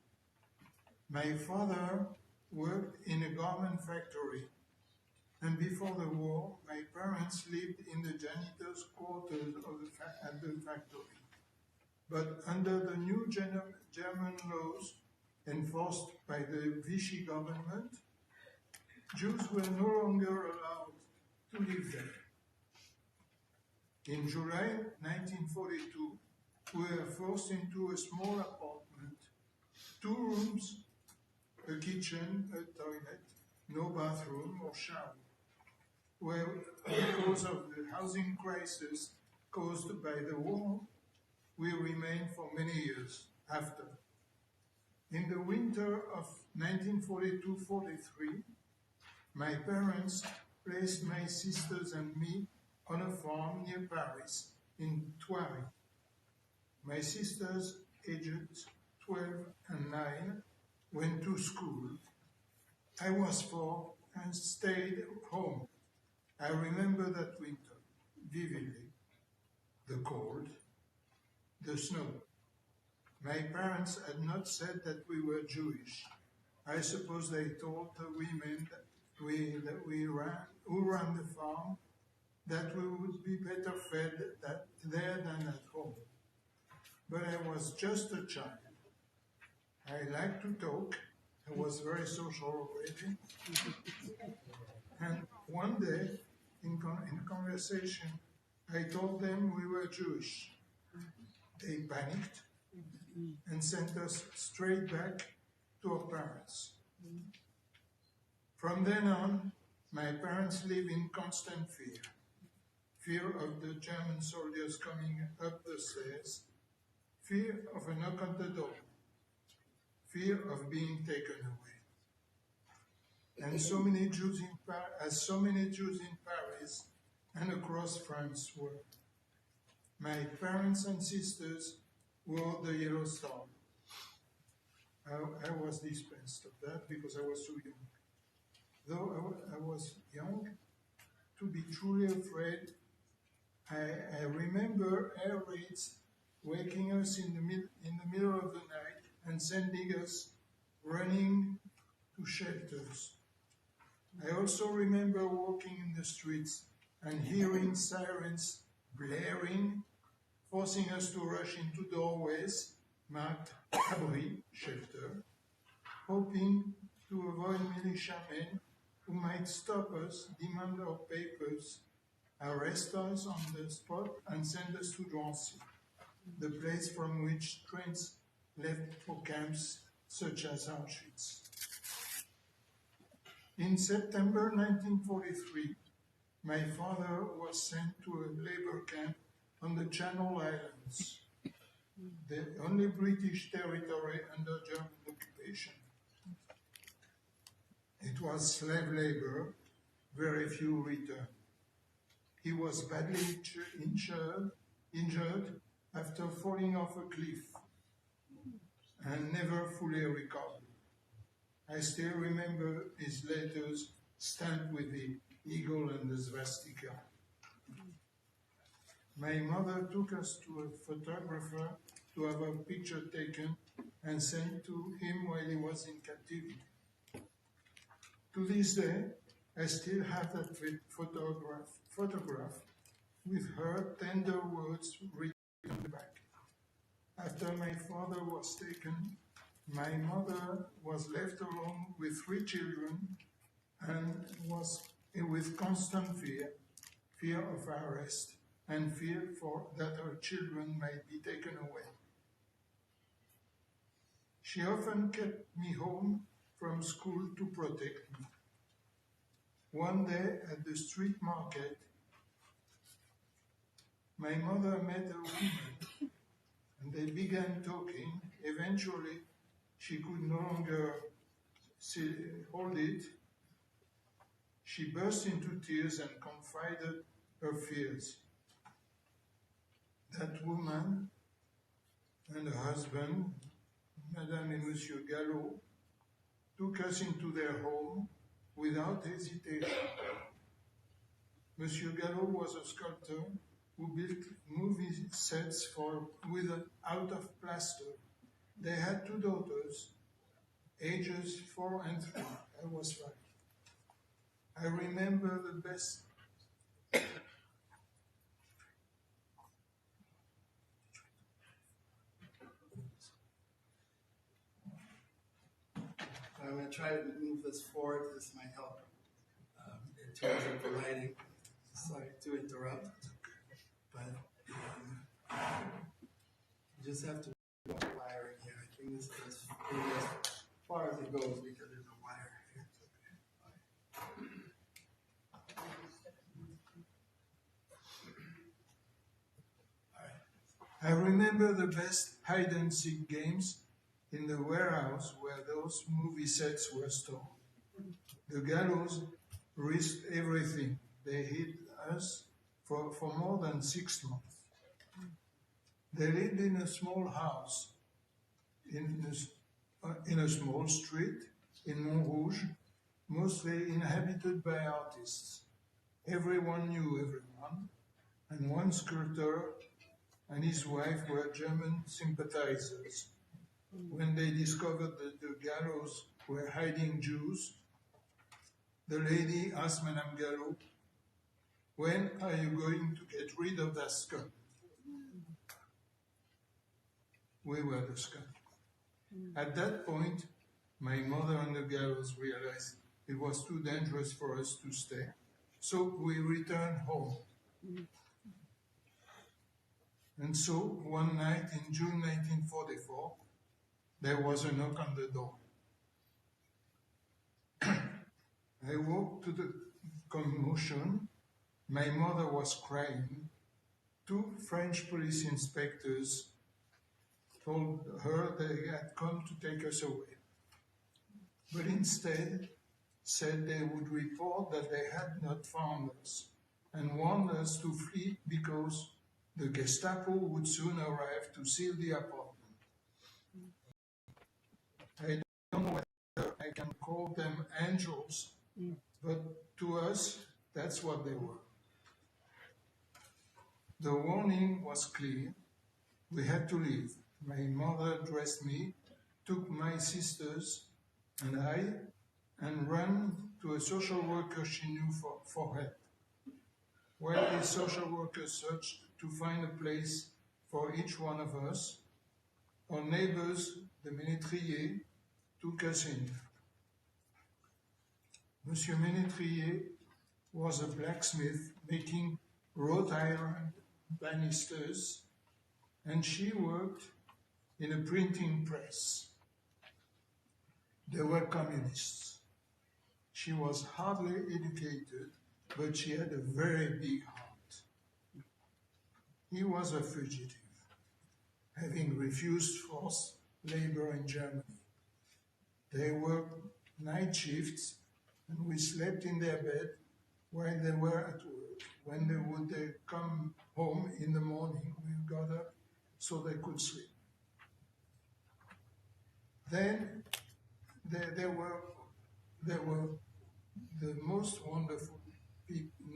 My father worked in a garment factory, and before the war, my parents lived in the janitor's quarters at the factory. But under the new German laws enforced by the Vichy government, Jews were no longer allowed to live there. In July 1942, we were forced into a small apartment, 2 rooms, a kitchen, a toilet, no bathroom or shower, where because of the housing crisis caused by the war, we remained for many years after. In the winter of 1942-43, my parents placed my sisters and me on a farm near Paris in Thoiry. My sisters, aged 12 and 9, went to school. I was 4 and stayed home. I remember that winter vividly. The cold, the snow. My parents had not said that we were Jewish. I suppose they told the women who ran the farm that we would be better fed there than at home. But I was just a child. I liked to talk. I was very social already. And one day, in conversation, I told them we were Jewish. They panicked and sent us straight back to our parents. From then on, my parents live in constant fear. Fear of the German soldiers coming up the stairs, fear of a knock on the door, fear of being taken away. And as so many Jews in Paris and across France were. My parents and sisters wore the yellow star. I was dispensed of that because I was too young. Though I was young to be truly afraid, I remember air raids waking us in the middle of the night and sending us running to shelters. I also remember walking in the streets and hearing sirens blaring, forcing us to rush into doorways marked abri, shelter, hoping to avoid militiamen who might stop us, demand our papers, arrest us on the spot, and send us to Drancy, the place from which trains left for camps such as Auschwitz. In September 1943, my father was sent to a labor camp on the Channel Islands, the only British territory under German occupation. It was slave labor, very few returned. He was badly injured after falling off a cliff and never fully recovered. I still remember his letters stamped with the eagle and the swastika. My mother took us to a photographer to have a picture taken and sent to him while he was in captivity. To this day, I still have that photograph with her tender words written on the back. After my father was taken, my mother was left alone with 3 children and was with constant fear of arrest and fear that her children might be taken away. She often kept me home from school to protect me. One day at the street market, my mother met a woman and they began talking. Eventually, she could no longer hold it. She burst into tears and confided her fears. That woman and her husband, Madame and Monsieur Gallo, took us into their home without hesitation. Monsieur Gallo was a sculptor who built movie sets out of plaster. They had 2 daughters, ages 4 and 3. I was 5. I remember the best. I'm going to try to move this forward. This might help in terms of the lighting. Sorry to interrupt, but you just have to watch the wiring here. I think this is as far as it goes because there's a wire here. I remember the best hide-and-seek games in the warehouse where those movie sets were stored. The Gallows risked everything. They hid us for more than 6 months. They lived in a small house, in a small street in Montrouge, mostly inhabited by artists. Everyone knew everyone, and one sculptor and his wife were German sympathizers. When they discovered that the Gallows were hiding Jews, the lady asked Madame Gallo, "When are you going to get rid of that scum?" We were the scum. At that point, my mother and the Gallows realized it was too dangerous for us to stay, so we returned home. And so, one night in June 1944, there was a knock on the door. I woke to the commotion. My mother was crying. 2 French police inspectors told her they had come to take us away, but instead said they would report that they had not found us and warned us to flee because the Gestapo would soon arrive to seal the apartment. I don't know whether I can call them angels, but to us, that's what they were. The warning was clear. We had to leave. My mother dressed me, took my sisters and I, and ran to a social worker she knew for help. While the social worker searched to find a place for each one of us, our neighbors, the Ménétriers, took us in. Monsieur Ménétrier was a blacksmith making wrought iron banisters, and she worked in a printing press. They were communists. She was hardly educated, but she had a very big heart. He was a fugitive, having refused forced labor in Germany. They worked night shifts, and we slept in their bed while they were at work. When they would come home in the morning, we got up so they could sleep. Then there were the most wonderful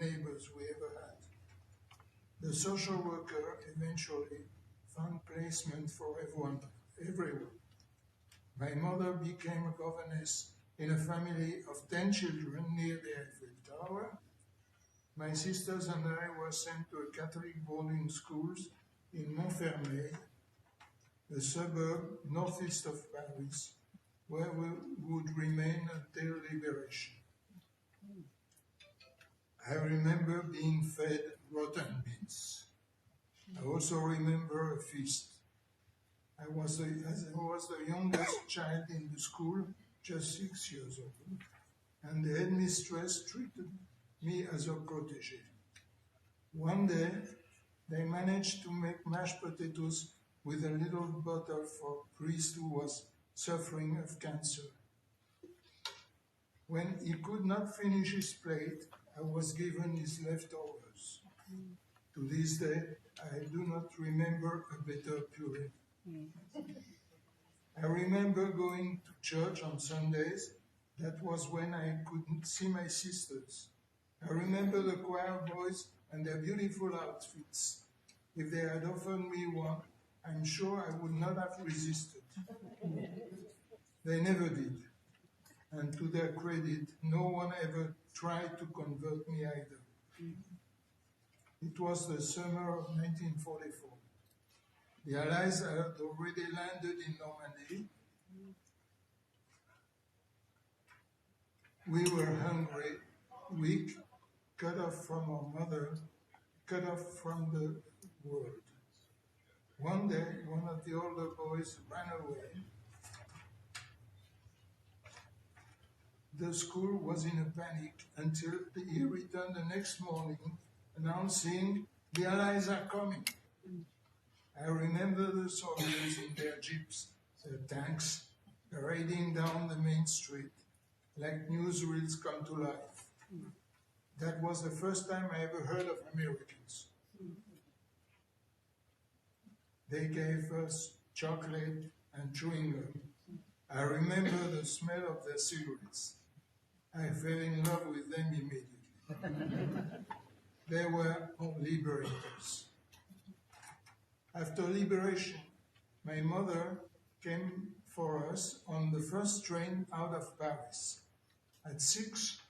neighbors we ever had. The social worker eventually found placement for everyone. My mother became a governess in a family of 10 children near the Eiffel Tower. My sisters and I were sent to a Catholic boarding school in Montfermeil, a suburb northeast of Paris, where we would remain until liberation. I remember being fed rotten beans. I also remember a feast. I was the youngest child in the school, just 6 years old, and the headmistress treated me as a protege. One day, they managed to make mashed potatoes with a little butter for a priest who was suffering of cancer. When he could not finish his plate, I was given his leftovers. To this day, I do not remember a better puree. I remember going to church on Sundays. That was when I couldn't see my sisters. I remember the choir boys and their beautiful outfits. If they had offered me one, I'm sure I would not have resisted. They never did. And to their credit, no one ever tried to convert me either. It was the summer of 1944. The Allies had already landed in Normandy. We were hungry, weak, cut off from our mother, cut off from the world. One day, one of the older boys ran away. The school was in a panic until he returned the next morning announcing, "The Allies are coming." I remember the soldiers in their jeeps, their tanks, parading down the main street like newsreels come to life. That was the first time I ever heard of Americans. They gave us chocolate and chewing gum. I remember the smell of their cigarettes. I fell in love with them immediately. They were our liberators. After liberation, my mother came for us on the first train out of Paris. At 6,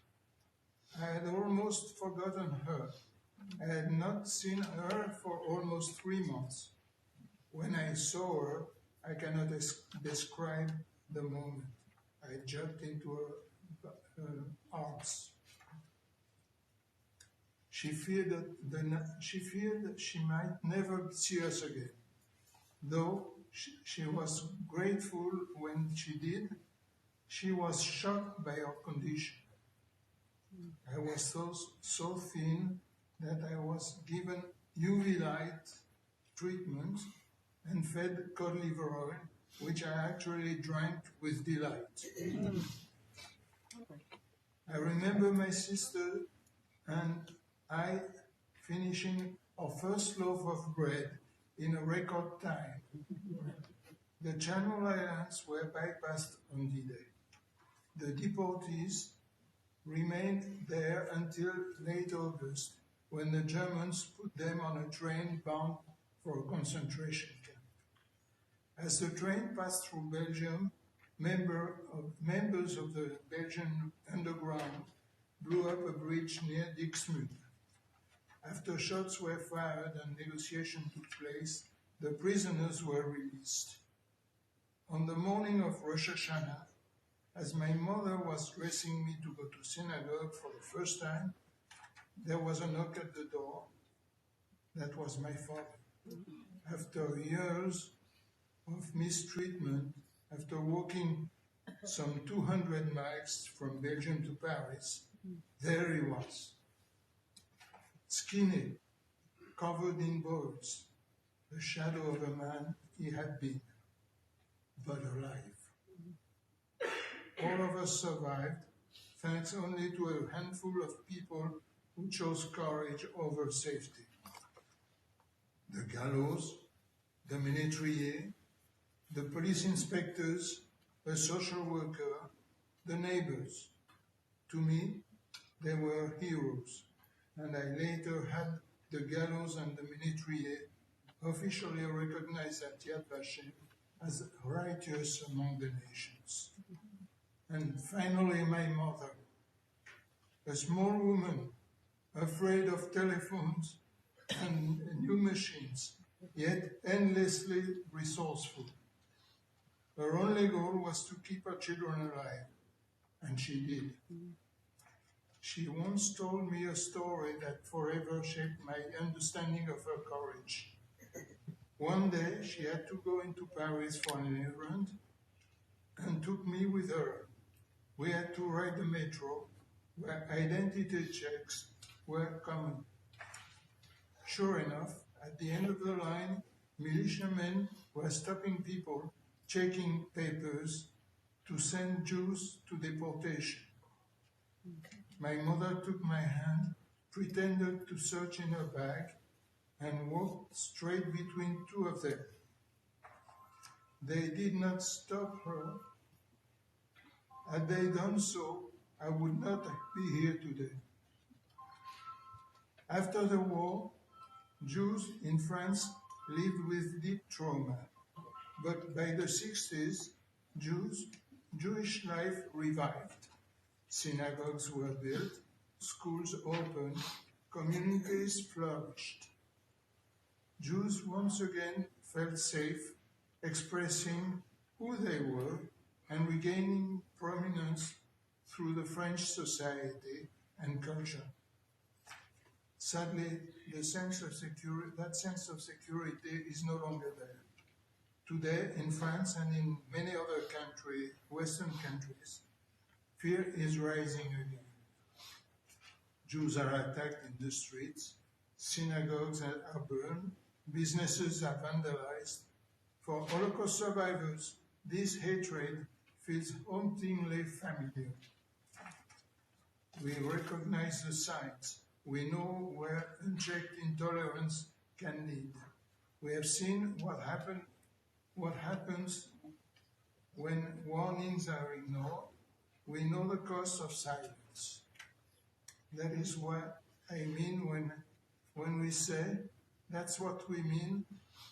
I had almost forgotten her. I had not seen her for almost 3 months. When I saw her, I cannot describe the moment. I jumped into her arms. She feared that she might never see us again. Though she was grateful when she did, she was shocked by our condition. I was so thin that I was given UV light treatment and fed cod liver oil, which I actually drank with delight. I remember my sister and I finishing our first loaf of bread in a record time. The Channel Islands were bypassed on D-Day. The deportees remained there until late August, when the Germans put them on a train bound for a concentration camp. As the train passed through Belgium, members of the Belgian underground blew up a bridge near Dixmude. After shots were fired and negotiation took place, the prisoners were released. On the morning of Rosh Hashanah, as my mother was dressing me to go to synagogue for the first time, there was a knock at the door. That was my father. After years of mistreatment, after walking some 200 miles from Belgium to Paris, there he was. Skinny, covered in boils, the shadow of a man he had been, but alive. All of us survived, thanks only to a handful of people who chose courage over safety. The gallows, the menetrier, the police inspectors, a social worker, the neighbors. To me, they were heroes, and I later had the gallows and the menetrier officially recognized at Yad Vashem as righteous among the nations. and finally my mother, a small woman, afraid of telephones and new machines, yet endlessly resourceful. Her only goal was to keep her children alive, and she did. She once told me a story that forever shaped my understanding of her courage. One day, she had to go into Paris for an errand and took me with her. We had to ride the metro, where identity checks were common. Sure enough, at the end of the line, militiamen were stopping people, checking papers to send Jews to deportation. My mother took my hand, pretended to search in her bag, and walked straight between two of them. They did not stop her. Had they done so, I would not be here today. After the war, Jews in France lived with deep trauma. But by the 60s, Jewish life revived. Synagogues were built, schools opened, communities flourished. Jews once again felt safe, expressing who they were and regaining prominence through the French society and culture. Sadly, that sense of security is no longer there. Today, in France and in many other Western countries, fear is rising again. Jews are attacked in the streets, synagogues are burned, businesses are vandalized. For Holocaust survivors, this hatred feels hauntingly familiar. We recognize the signs. We know where unchecked intolerance can lead. We have seen what happens when warnings are ignored. We know the cost of silence. That is what I mean when we say, that's what we mean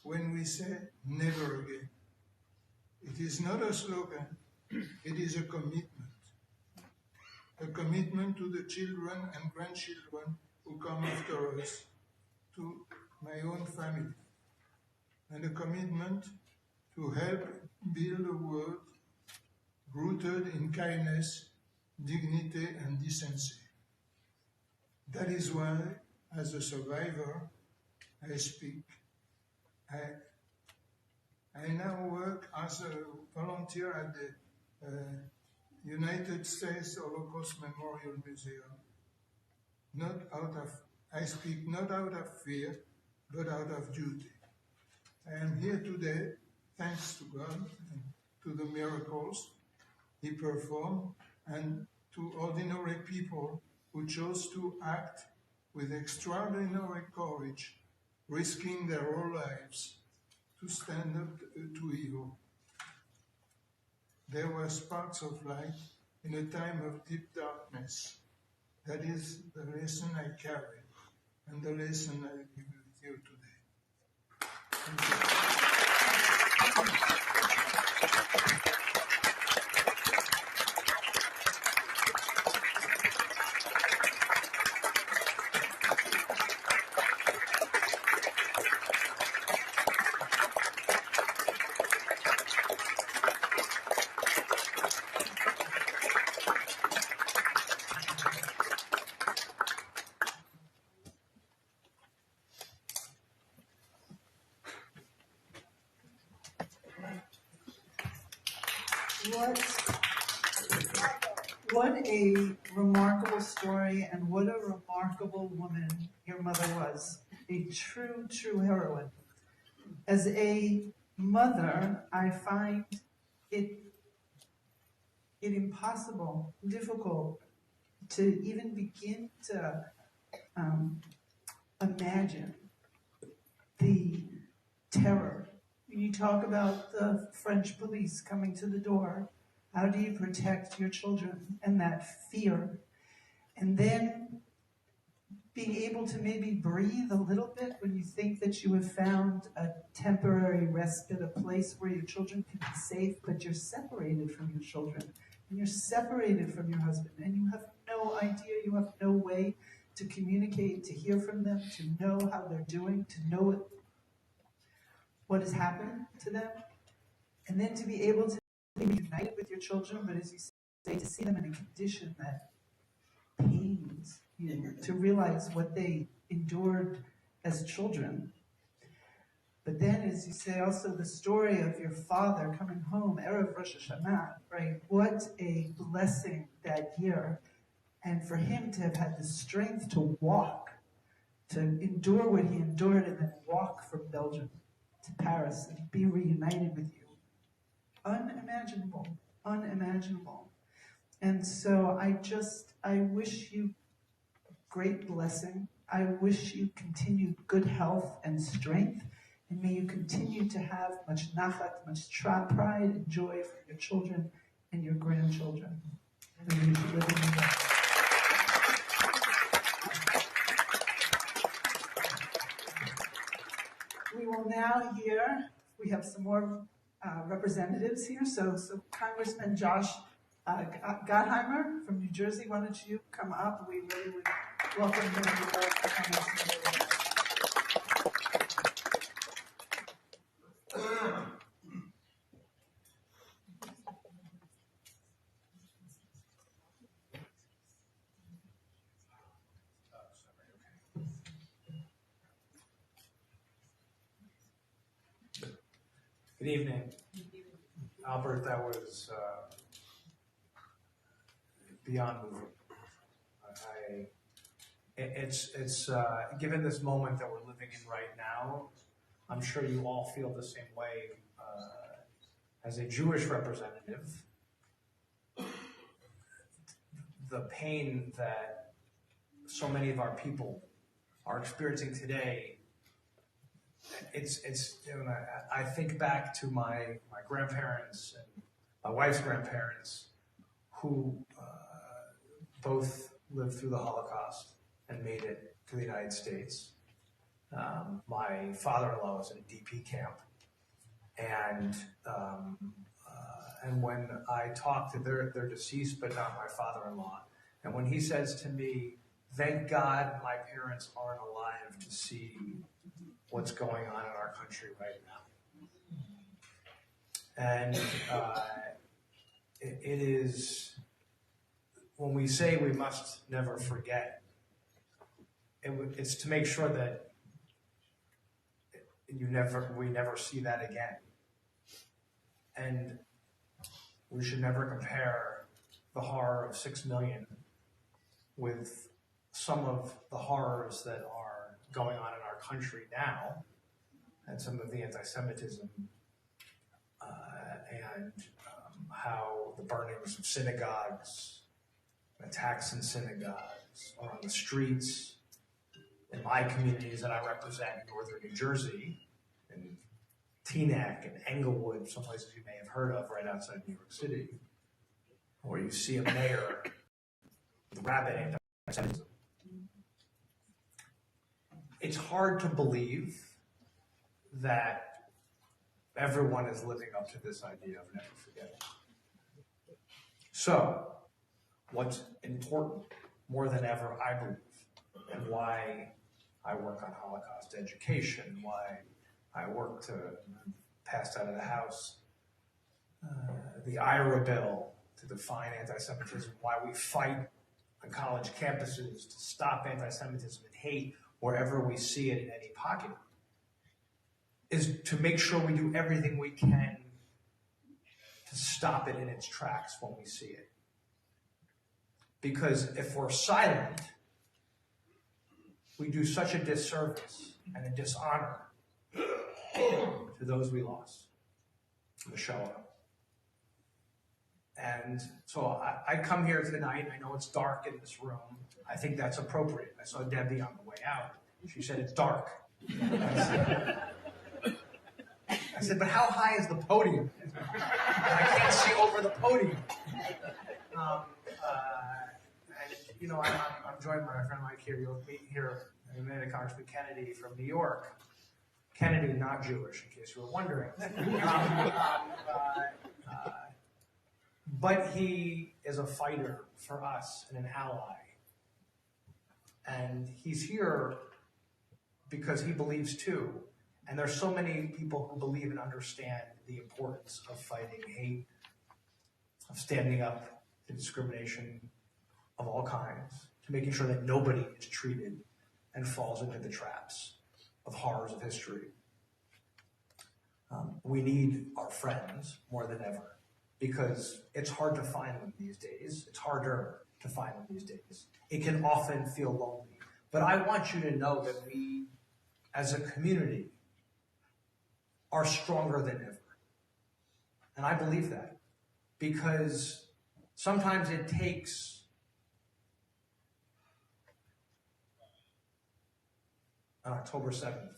when we say never again. It is not a slogan, it is a commitment. A commitment to the children and grandchildren who come after us, to my own family, and a commitment to help build a world rooted in kindness, dignity, and decency. That is why, as a survivor, I speak. I now work as a volunteer at the United States Holocaust Memorial Museum. I speak not out of fear, but out of duty. I am here today thanks to God and to the miracles He performed, and to ordinary people who chose to act with extraordinary courage, risking their whole lives to stand up to evil. There were sparks of light in a time of deep darkness. That is the lesson I carry, and the lesson I give with you today. Thank you. What a remarkable story, and what a remarkable woman your mother was. A true, true heroine. As a mother, I find it impossible, difficult to even begin to imagine the terror. You talk about the French police coming to the door. How do you protect your children and that fear? And then being able to maybe breathe a little bit when you think that you have found a temporary respite, a place where your children can be safe, but you're separated from your children. and you're separated from your husband, and you have no idea, you have no way to communicate, to hear from them, to know how they're doing, to know what has happened to them, and then to be able to be reunited with your children, but as you say, to see them in a condition that pains you, to realize what they endured as children. But then, as you say, also the story of your father coming home, Erev Rosh Hashanah, right? What a blessing that year. And for him to have had the strength to walk, to endure what he endured, and then walk from Belgium to Paris and be reunited with you. Unimaginable, unimaginable. And so I wish you great blessing. I wish you continued good health and strength. And may you continue to have much nachat, much pride and joy for your children and your grandchildren. And may you live in the world. We will now hear, we have some more representatives here. So Congressman Josh Gottheimer from New Jersey, why don't you come up? We really would welcome him to come up. Good evening. Albert, that was beyond moving. It's given this moment that we're living in right now, I'm sure you all feel the same way as a Jewish representative. The pain that so many of our people are experiencing today, I think back to my grandparents and my wife's grandparents, who both lived through the Holocaust and made it to the United States. My father-in-law was in a DP camp, and when I talk to they're deceased, but not my father-in-law, and when he says to me, "Thank God my parents aren't alive to see what's going on in our country right now." And it is, when we say we must never forget, it's to make sure that we never see that again. And we should never compare the horror of 6 million with some of the horrors that are going on in our country now, and some of the antisemitism and how the burnings of synagogues, attacks in synagogues, or on the streets in my communities that I represent in northern New Jersey, in Teaneck and Englewood, some places you may have heard of right outside New York City, where you see a mayor with rabid anti-Semitism. It's hard to believe that everyone is living up to this idea of never forgetting. So, what's important more than ever, I believe, and why I work on Holocaust education, why I work to pass out of the House the IRA bill to define anti-Semitism, why we fight on college campuses to stop anti-Semitism and hate wherever we see it in any pocket, is to make sure we do everything we can to stop it in its tracks when we see it. Because if we're silent, we do such a disservice and a dishonor to those we lost in the Shoah. And so I come here tonight, I know it's dark in this room. I think that's appropriate. I saw Debbie on the way out. She said it's dark. I said, but how high is the podium? I can't see over the podium. And, you know, I'm joined by my friend Mike here. You'll meet here in a minute, Congressman Kennedy from New York. Kennedy, not Jewish, in case you were wondering. But he is a fighter for us and an ally. And he's here because he believes too. And there's so many people who believe and understand the importance of fighting hate, of standing up to discrimination of all kinds, to making sure that nobody is treated and falls into the traps of horrors of history. We need our friends more than ever because it's hard to find them these days. It's harder to find them these days. It can often feel lonely. But I want you to know that we, as a community, are stronger than ever. And I believe that because sometimes it takes on October 7th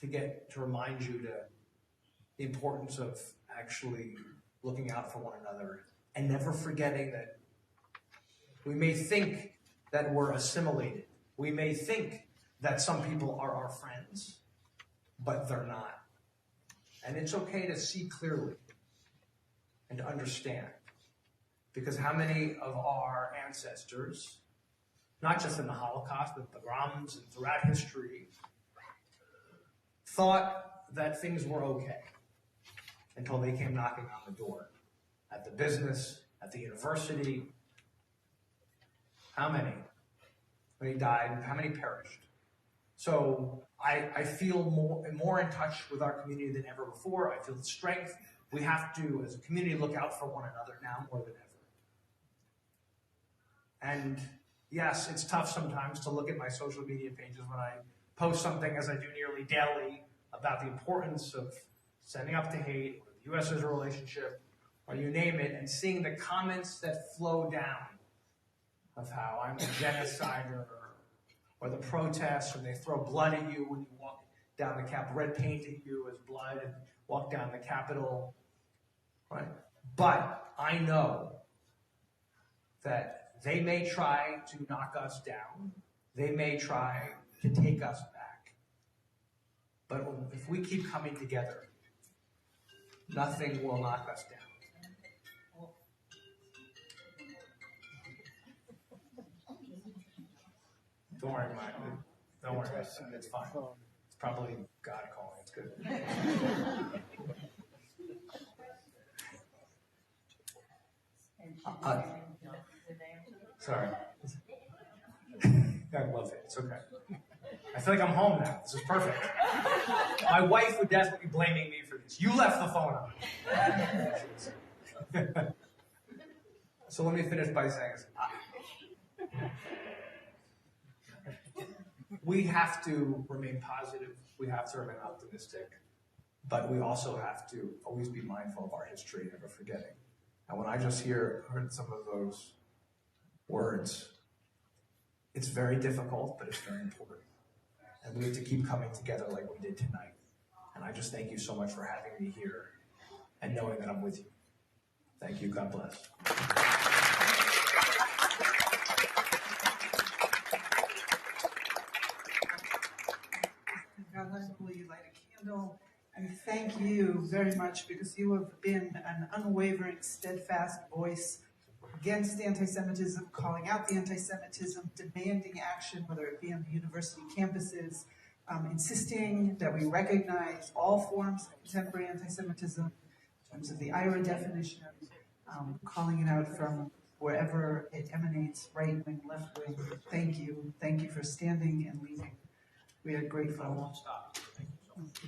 to remind you the importance of actually looking out for one another and never forgetting that we may think that we're assimilated. We may think that some people are our friends, but they're not. And it's okay to see clearly and to understand. Because how many of our ancestors, not just in the Holocaust, but pogroms and throughout history, thought that things were okay until they came knocking on the door. At the business, at the university. How many? How many died? How many perished? So I feel more in touch with our community than ever before. I feel the strength. We have to, as a community, look out for one another now more than ever. And yes, it's tough sometimes to look at my social media pages when I post something, as I do nearly daily, about the importance of standing up to hate, or the U.S.-Israel relationship, or you name it, and seeing the comments that flow down of how I'm a genocider, or the protests, and they throw blood at you when you walk down the Capitol, red paint at you as blood, and walk down the Capitol, right? But I know that they may try to knock us down. They may try to take us back. But if we keep coming together, nothing will knock us down. Don't worry, Mike. Don't worry. It's fine. It's probably God calling. It's good. Sorry. I love it. It's okay. I feel like I'm home now. This is perfect. My wife would definitely be blaming me for this. You left the phone on. So let me finish by saying this. We have to remain positive. We have to remain optimistic. But we also have to always be mindful of our history, never forgetting. And when I just heard some of those words, it's very difficult, but it's very important. And we have to keep coming together like we did tonight. And I just thank you so much for having me here and knowing that I'm with you. Thank you. God bless. God bless. Will you light a candle? And thank you very much because you have been an unwavering, steadfast voice against anti-Semitism, calling out the anti-Semitism, demanding action, whether it be on the university campuses, insisting that we recognize all forms of contemporary anti-Semitism in terms of the IRA definition, calling it out from wherever it emanates, right-wing, left-wing. Thank you. Thank you for standing and leading. We are grateful. I won't stop. Thank you so much.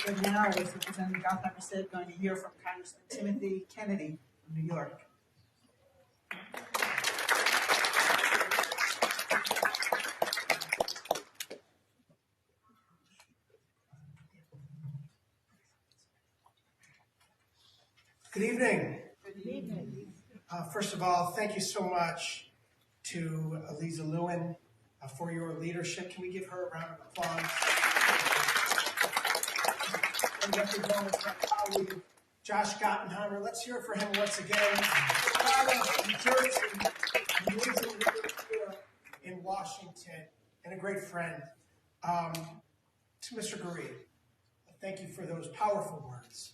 And now, as Representative Gottheimer said, going to hear from Congressman Timothy Kennedy from New York. Good evening. Good evening. First of all, thank you so much to Eliza Lewin for your leadership. Can we give her a round of applause? And representative my colleague, Josh Gottenheimer. Let's hear it for him once again. Out of New Jersey, amazing leader here in Washington, and a great friend. To Mr. Gurry, Thank you for those powerful words,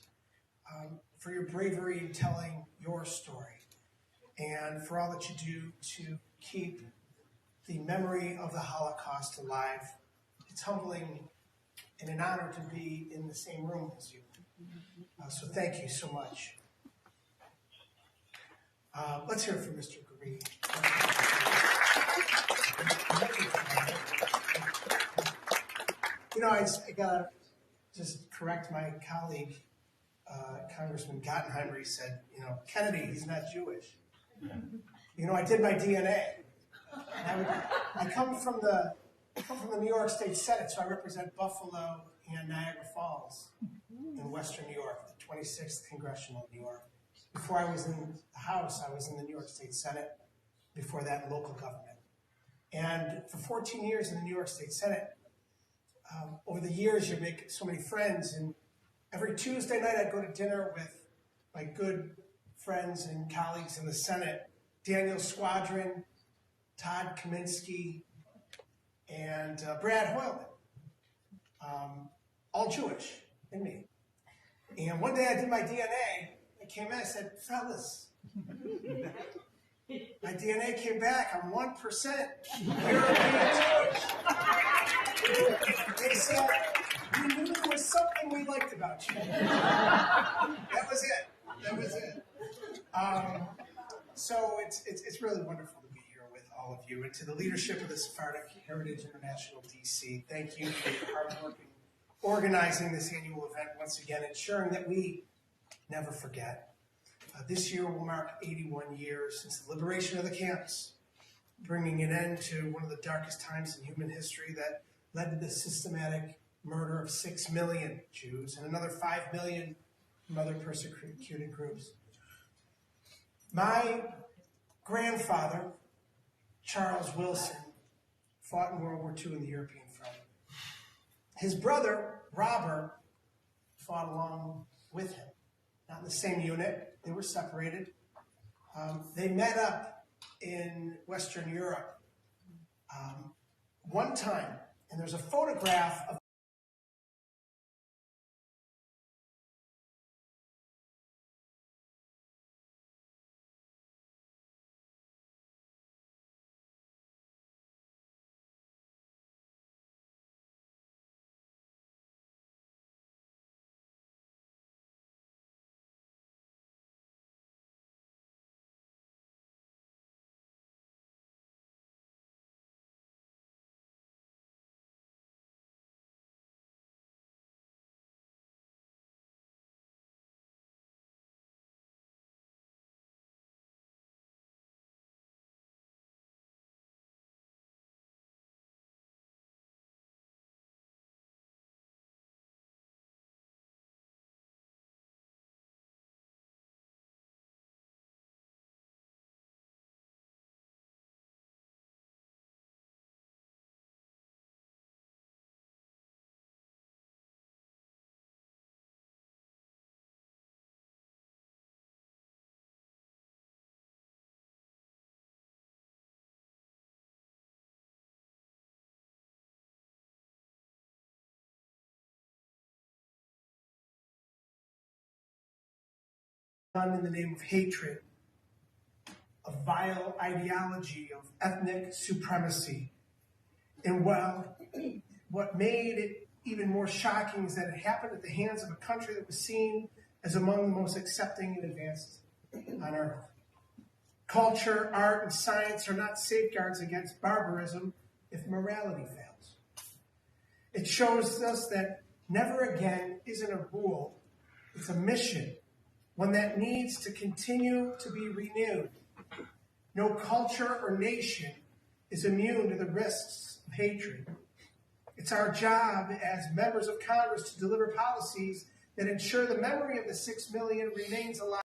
for your bravery in telling your story, and for all that you do to keep the memory of the Holocaust alive. It's humbling and an honor to be in the same room as you. So thank you so much. Let's hear it from Mr. Green. You know, I got to just correct my colleague, Congressman Gottenheimer. He said, you know, Kennedy, he's not Jewish. You know, I did my DNA. I come from the New York State Senate, so I represent Buffalo and Niagara Falls in Western New York, the 26th Congressional New York. Before I was in the House, I was in the New York State Senate. Before that, in local government. And for 14 years in the New York State Senate, over the years, you make so many friends. And every Tuesday night, I'd go to dinner with my good friends and colleagues in the Senate, Daniel Squadron, Todd Kaminsky, and Brad Hoylman, all Jewish in me. And one day I did my DNA. I came in, I said, fellas, my DNA came back. I'm 1% European Jewish. They said, we knew there was something we liked about you. That was it. That was it. So it's really wonderful to be here with all of you. And to the leadership of the Sephardic Heritage International DC, thank you for your hard work in organizing this annual event once again, ensuring that we never forget. This year will mark 81 years since the liberation of the camps, bringing an end to one of the darkest times in human history that led to the systematic murder of 6 million Jews and another 5 million from other persecuted groups. My grandfather, Charles Wilson, fought in World War II in the European front. His brother, Robert, fought along with him. Not in the same unit. They were separated. They met up in Western Europe one time, and there's a photograph of done in the name of hatred, a vile ideology of ethnic supremacy. And while what made it even more shocking is that it happened at the hands of a country that was seen as among the most accepting and advanced on earth. Culture, art, and science are not safeguards against barbarism if morality fails. It shows us that never again isn't a rule, it's a mission, one that needs to continue to be renewed. No culture or nation is immune to the risks of hatred. It's our job as members of Congress to deliver policies that ensure the memory of the 6 million remains alive.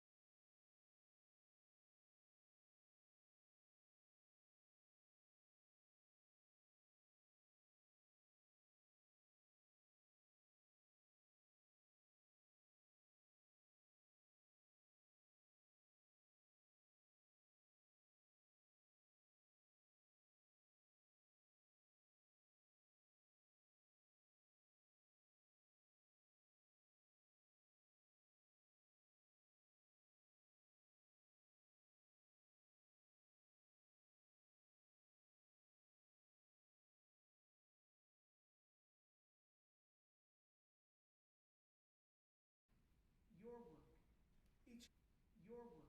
your work,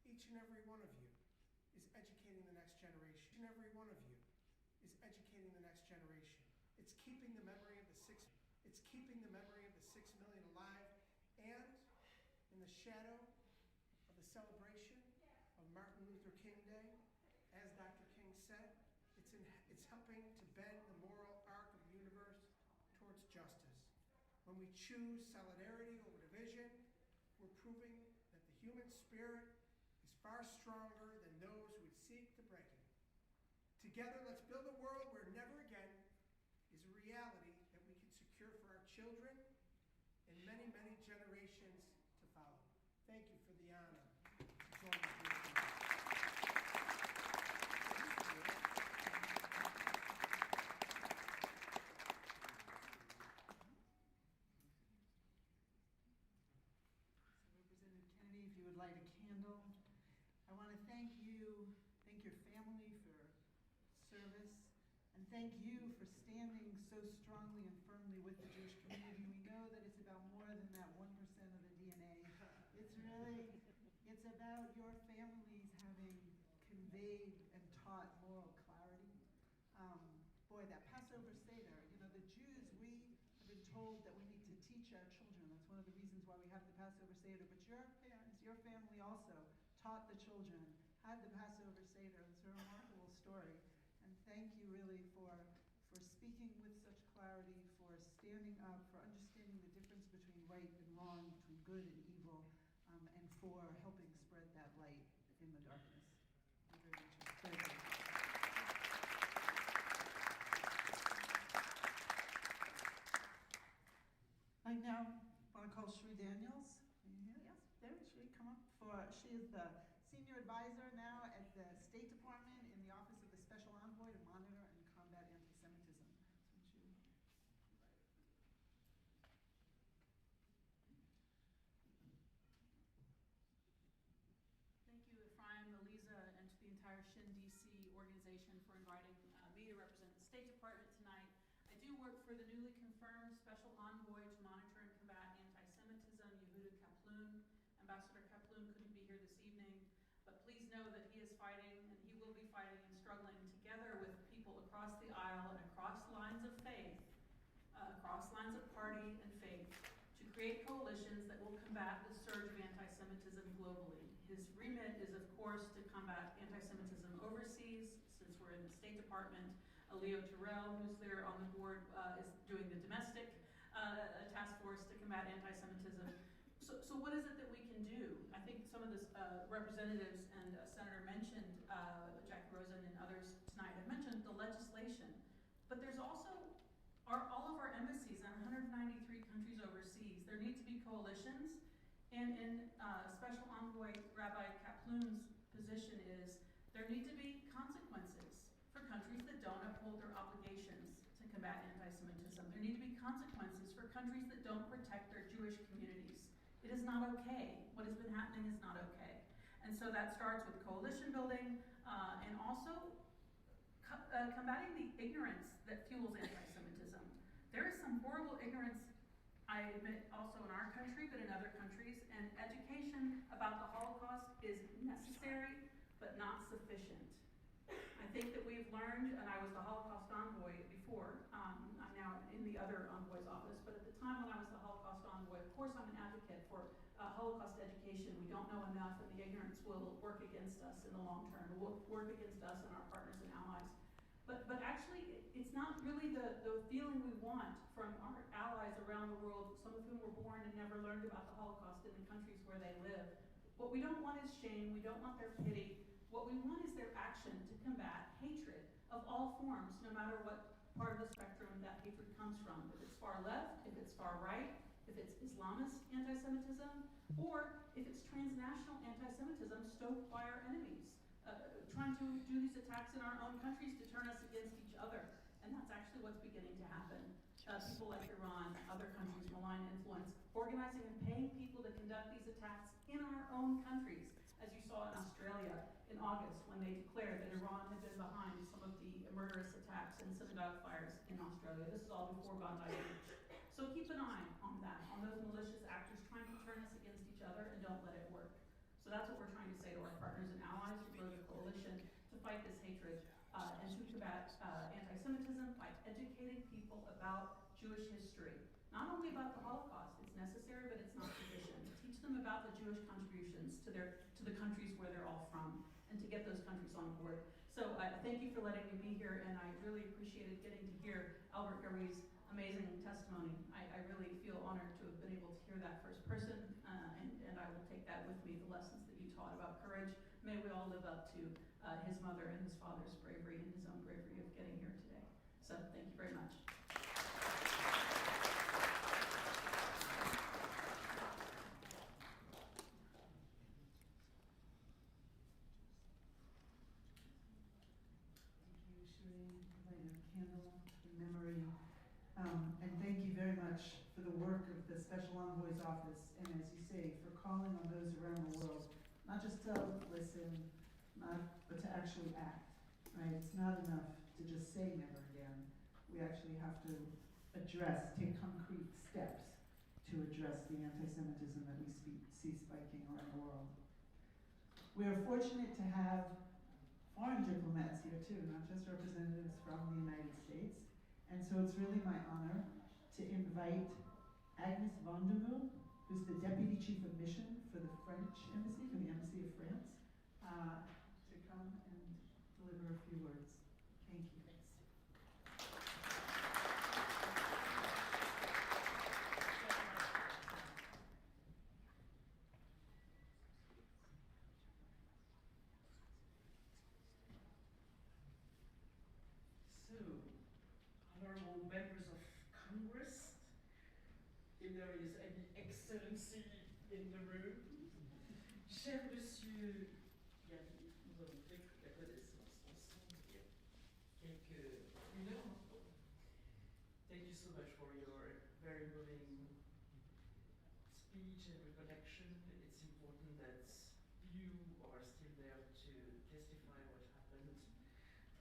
each and every one of you, is educating the next generation. Each and every one of you is educating the next generation. It's keeping the memory of the 6 million alive, and in the shadow of the celebration of Martin Luther King Day, as Dr. King said, it's helping to bend the moral arc of the universe towards justice. When we choose solidarity over division, we're proving that the human spirit is far stronger than those who would seek to break it. Together, let's build a world where never again is a reality that we can secure for our children and many, many generations to follow. Thank you for the honor to join us here tonight. Representative Kennedy, if you would light a candle. I want to thank you, thank your family for service, and thank you for standing so strongly and firmly with the Jewish community. We know that it's about more than that 1% of the DNA. It's about your families having conveyed and taught moral clarity. Boy, that Passover Seder, the Jews, we have been told that we need to teach our children. That's one of the reasons why we have the Passover Seder. But your parents, your family also taught the children, had the Passover Seder. It's a remarkable story. And thank you really for speaking with such clarity, for standing up, for understanding the difference between right and wrong, between good and evil, and for helping spread that light in the darkness. Thank you very much. Very good. I now want to call Shri Daniels. Are you here? Yes, there she come up she is the Senior Advisor now at the State Department in the Office of the Special Envoy to Monitor and Combat Antisemitism. Thank you, Ephraim, Eliza, and to the entire Shin DC organization for inviting me to represent the State Department tonight. I do work for the newly confirmed Special Envoy to Monitor and Combat Antisemitism, Yehuda Kaplan. Ambassador Kaplan couldn't be here this evening, but please know that he is fighting, and he will be fighting and struggling together with people across the aisle and across lines of faith, across lines of party and faith, to create coalitions that will combat the surge of anti-Semitism globally. His remit is, of course, to combat anti-Semitism overseas, since we're in the State Department. Leo Terrell, who's there on the board, is doing the domestic task force to combat anti-Semitism. So what is it that we can do? I think some of the representatives and Senator mentioned, Senator Rosen and others tonight have mentioned the legislation, but there's also all of our embassies in 193 countries overseas. There need to be coalitions, and in Special Envoy Rabbi Kaplan's position is there need to be consequences for countries that don't uphold their obligations to combat anti-Semitism. There need to be consequences for countries that don't protect their Jewish communities. It is not okay. What has been happening is not okay. And so that starts with coalition building and also combating the ignorance that fuels anti-Semitism. There is some horrible ignorance, I admit, also in our country, but in other countries, and education about the Holocaust is necessary, but not sufficient. I think that we've learned, and I was the Holocaust envoy before, I'm now in the other envoy's office, but at the time when I was the Holocaust envoy, of course I'm an advocate for Holocaust education. We don't know enough, and the ignorance will work against us in the long term. It will work against us and our partners and allies. But actually, it's not really the feeling we want from our allies around the world, some of whom were born and never learned about the Holocaust in the countries where they live. What we don't want is shame. We don't want their pity. What we want is their action to combat hatred of all forms, no matter what part of the spectrum that hatred comes from. If it's far left, if it's far right, if it's Islamist anti-Semitism, or if it's transnational anti-Semitism stoked by our enemies, trying to do these attacks in our own countries to turn us against each other. And that's actually what's beginning to happen. People like Iran, other countries, malign influence, organizing and paying people to conduct these attacks in our own countries, as you saw in Australia in August when they declared that Iran had been behind some of the murderous attacks and synagogue fires in Australia. This is all before Bondi Beach. So keep an eye on that, on those malicious actors trying to turn us against each other, and don't let it work. fight this hatred and to combat anti-Semitism by educating people about Jewish history. Not only about the Holocaust, it's necessary, but it's not sufficient. Teach them about the Jewish contributions to the countries where they're all from, and to get those countries on board. So thank you for letting me be here, and I really appreciated getting to hear Albert Gary's amazing testimony. I really feel honored to have been able to hear that first person, and I will take that with me, the lessons that you taught about courage. May we all live up to his mother and his father's bravery and his own bravery of getting here today. So thank you very much. And thank you very much for the work of the Special Envoy's office, and as you say, for calling on those around the world, not just to listen, but to actually act, right? It's not enough to just say never again. We actually have to take concrete steps to address the anti-Semitism that we see spiking around the world. We are fortunate to have foreign diplomats here too, not just representatives from the United States. And so it's really my honor to invite Agnes Vandermeer, who's the Deputy Chief of Mission for the French Embassy, for the Embassy of France, to come and deliver a few words. Thank you. Honorable members of Congress, if there is any excellency in the room, cher monsieur Gary, nous avons fait la connaissance ensemble il y a une heure maintenant. Thank you so much for your very moving speech and recollection. It's important that you are still there to testify what happened,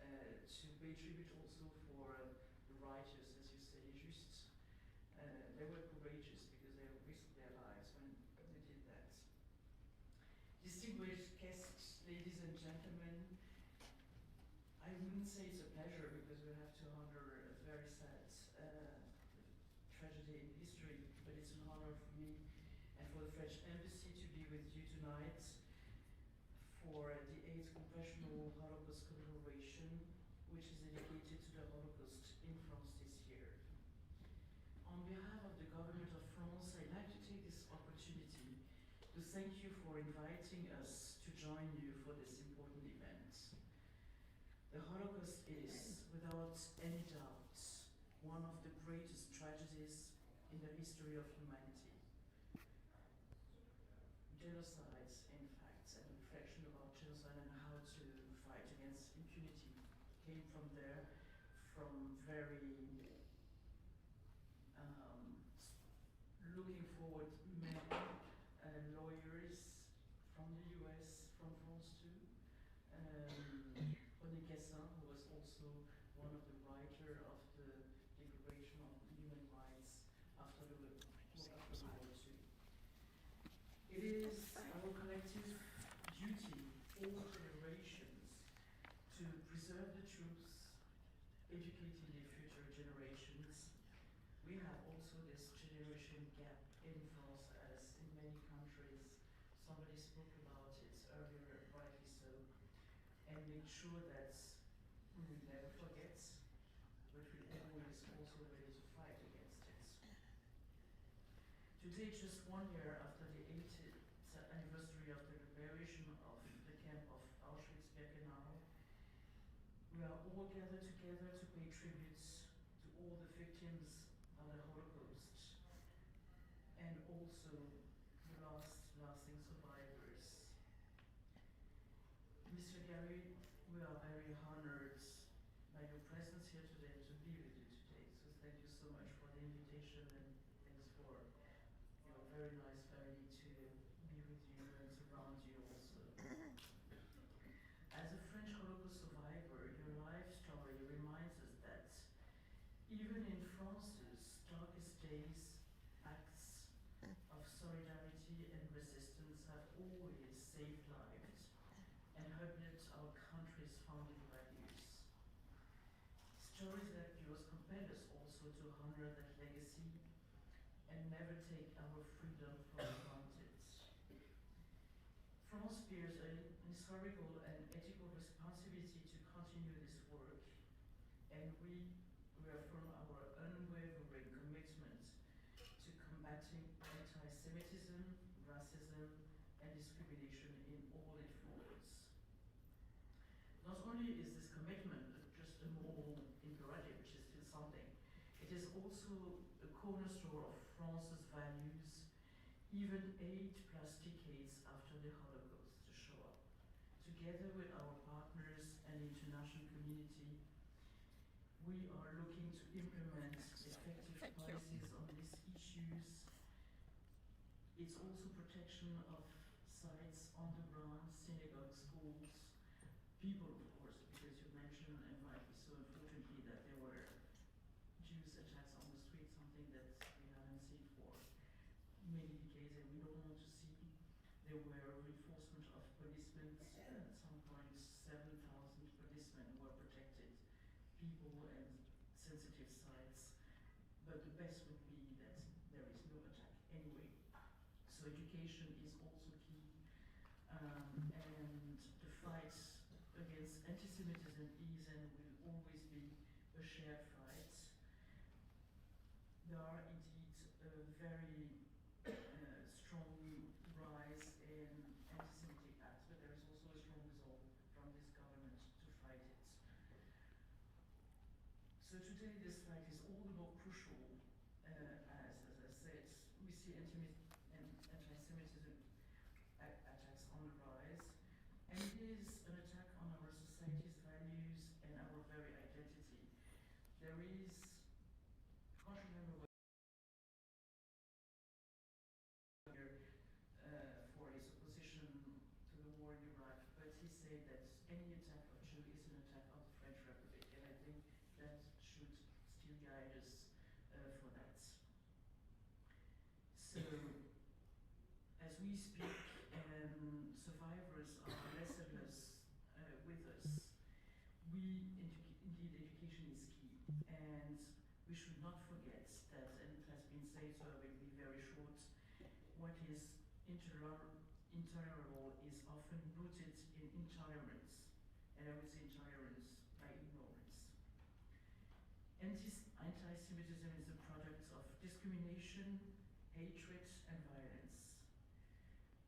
to pay tribute also for righteous, as you say, just. They were courageous because they risked their lives when they did that. Distinguished guests, ladies and gentlemen, I wouldn't say it's a pleasure because we have to honor a very sad tragedy in history, but it's an honor for me and for the French Embassy to be with you tonight for the 8th Congressional Holocaust Commemoration, which is dedicated to the Holocaust in France this year. On behalf of the government of France, I'd like to take this opportunity to thank you for inviting us to join you for this important event. The Holocaust is, without any doubt, one of the greatest tragedies in the history of humanity. Genocides, in fact, and reflection about genocide and how to fight against impunity came from there, from very looking forward men, lawyers from the US, from France too. René Cassin, who was also one of the writers of the Declaration of Human Rights after World War II. It is our collective duty, all generations, to preserve the truth, educating the future generations. We have also this generation gap in France, as in many countries. Somebody spoke about it earlier, rightly so, and make sure that we will never forget, but we're always also ready to fight against it. Today, just 1 year after the 80th anniversary of the liberation of the camp of Auschwitz-Birkenau, we are all gathered together to pay tributes to all the victims of the Holocaust and also the lasting survivors. Mr. Gary, we are very honored by your presence here today and to be with you today. So thank you so much for the invitation, and thanks for your very nice family to be with you and surround you also. As a French Holocaust survivor, your life story reminds us that even in France's darkest days, acts of solidarity and resistance have always saved lives inhabit our country's founding values. Stories like yours compel us also to honor that legacy and never take our freedom for granted. France bears an historical and ethical responsibility to continue this work, and we reaffirm our unwavering commitment to combating anti-Semitism, racism, and discrimination in all its forms. Not only is this commitment just a moral imperative, which is still something, it is also a cornerstone of France's values, even 8+ decades after the Holocaust, the Shoah. Together with our partners and the international community, we are looking to implement effective policies on these issues. It's also protection of sites on the ground, synagogues, schools, people, of course, because you mentioned, and rightly so, unfortunately, that there were Jews attacks on the street, something that we haven't seen for many decades, and we don't want to see. There were reinforcement of policemen. At some point, 7,000 policemen were protected people and sensitive sites. But the best would be that there is no attack anyway. So education is also key, and the fight against anti-Semitism is and will always be a shared fight. There are indeed a very strong rise in anti-Semitic acts, but there is also a strong resolve from this government to fight it. So today this fight is all the more crucial as I said, we see anti-Semitism attacks on the rise, and it is an attack on our society's values and our very identity. There is, I can't remember what for his opposition to the war in Iraq, but he said that any attack on Jew is an attack on the French Republic, and I think that should still guide us for that. So, as we speak, survivors are less and less with us. Indeed, education is key, and we should not forget that, and it has been said, so I will be very short, what is intolerable is often rooted in intolerance, and I would say intolerance by ignorance. Anti-Semitism is a product of discrimination, hatred, and violence.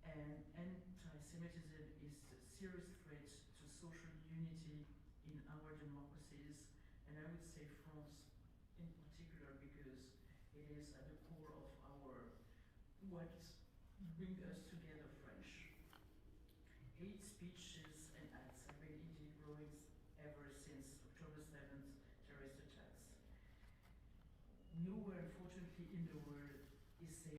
And anti-Semitism is a serious threat to social unity in our democracies, and I would say France in particular, because it is at the core of our what brings us together French. Hate speeches and acts have been indeed growing ever since October 7th terrorist attacks. Nowhere, unfortunately, in the world is safe.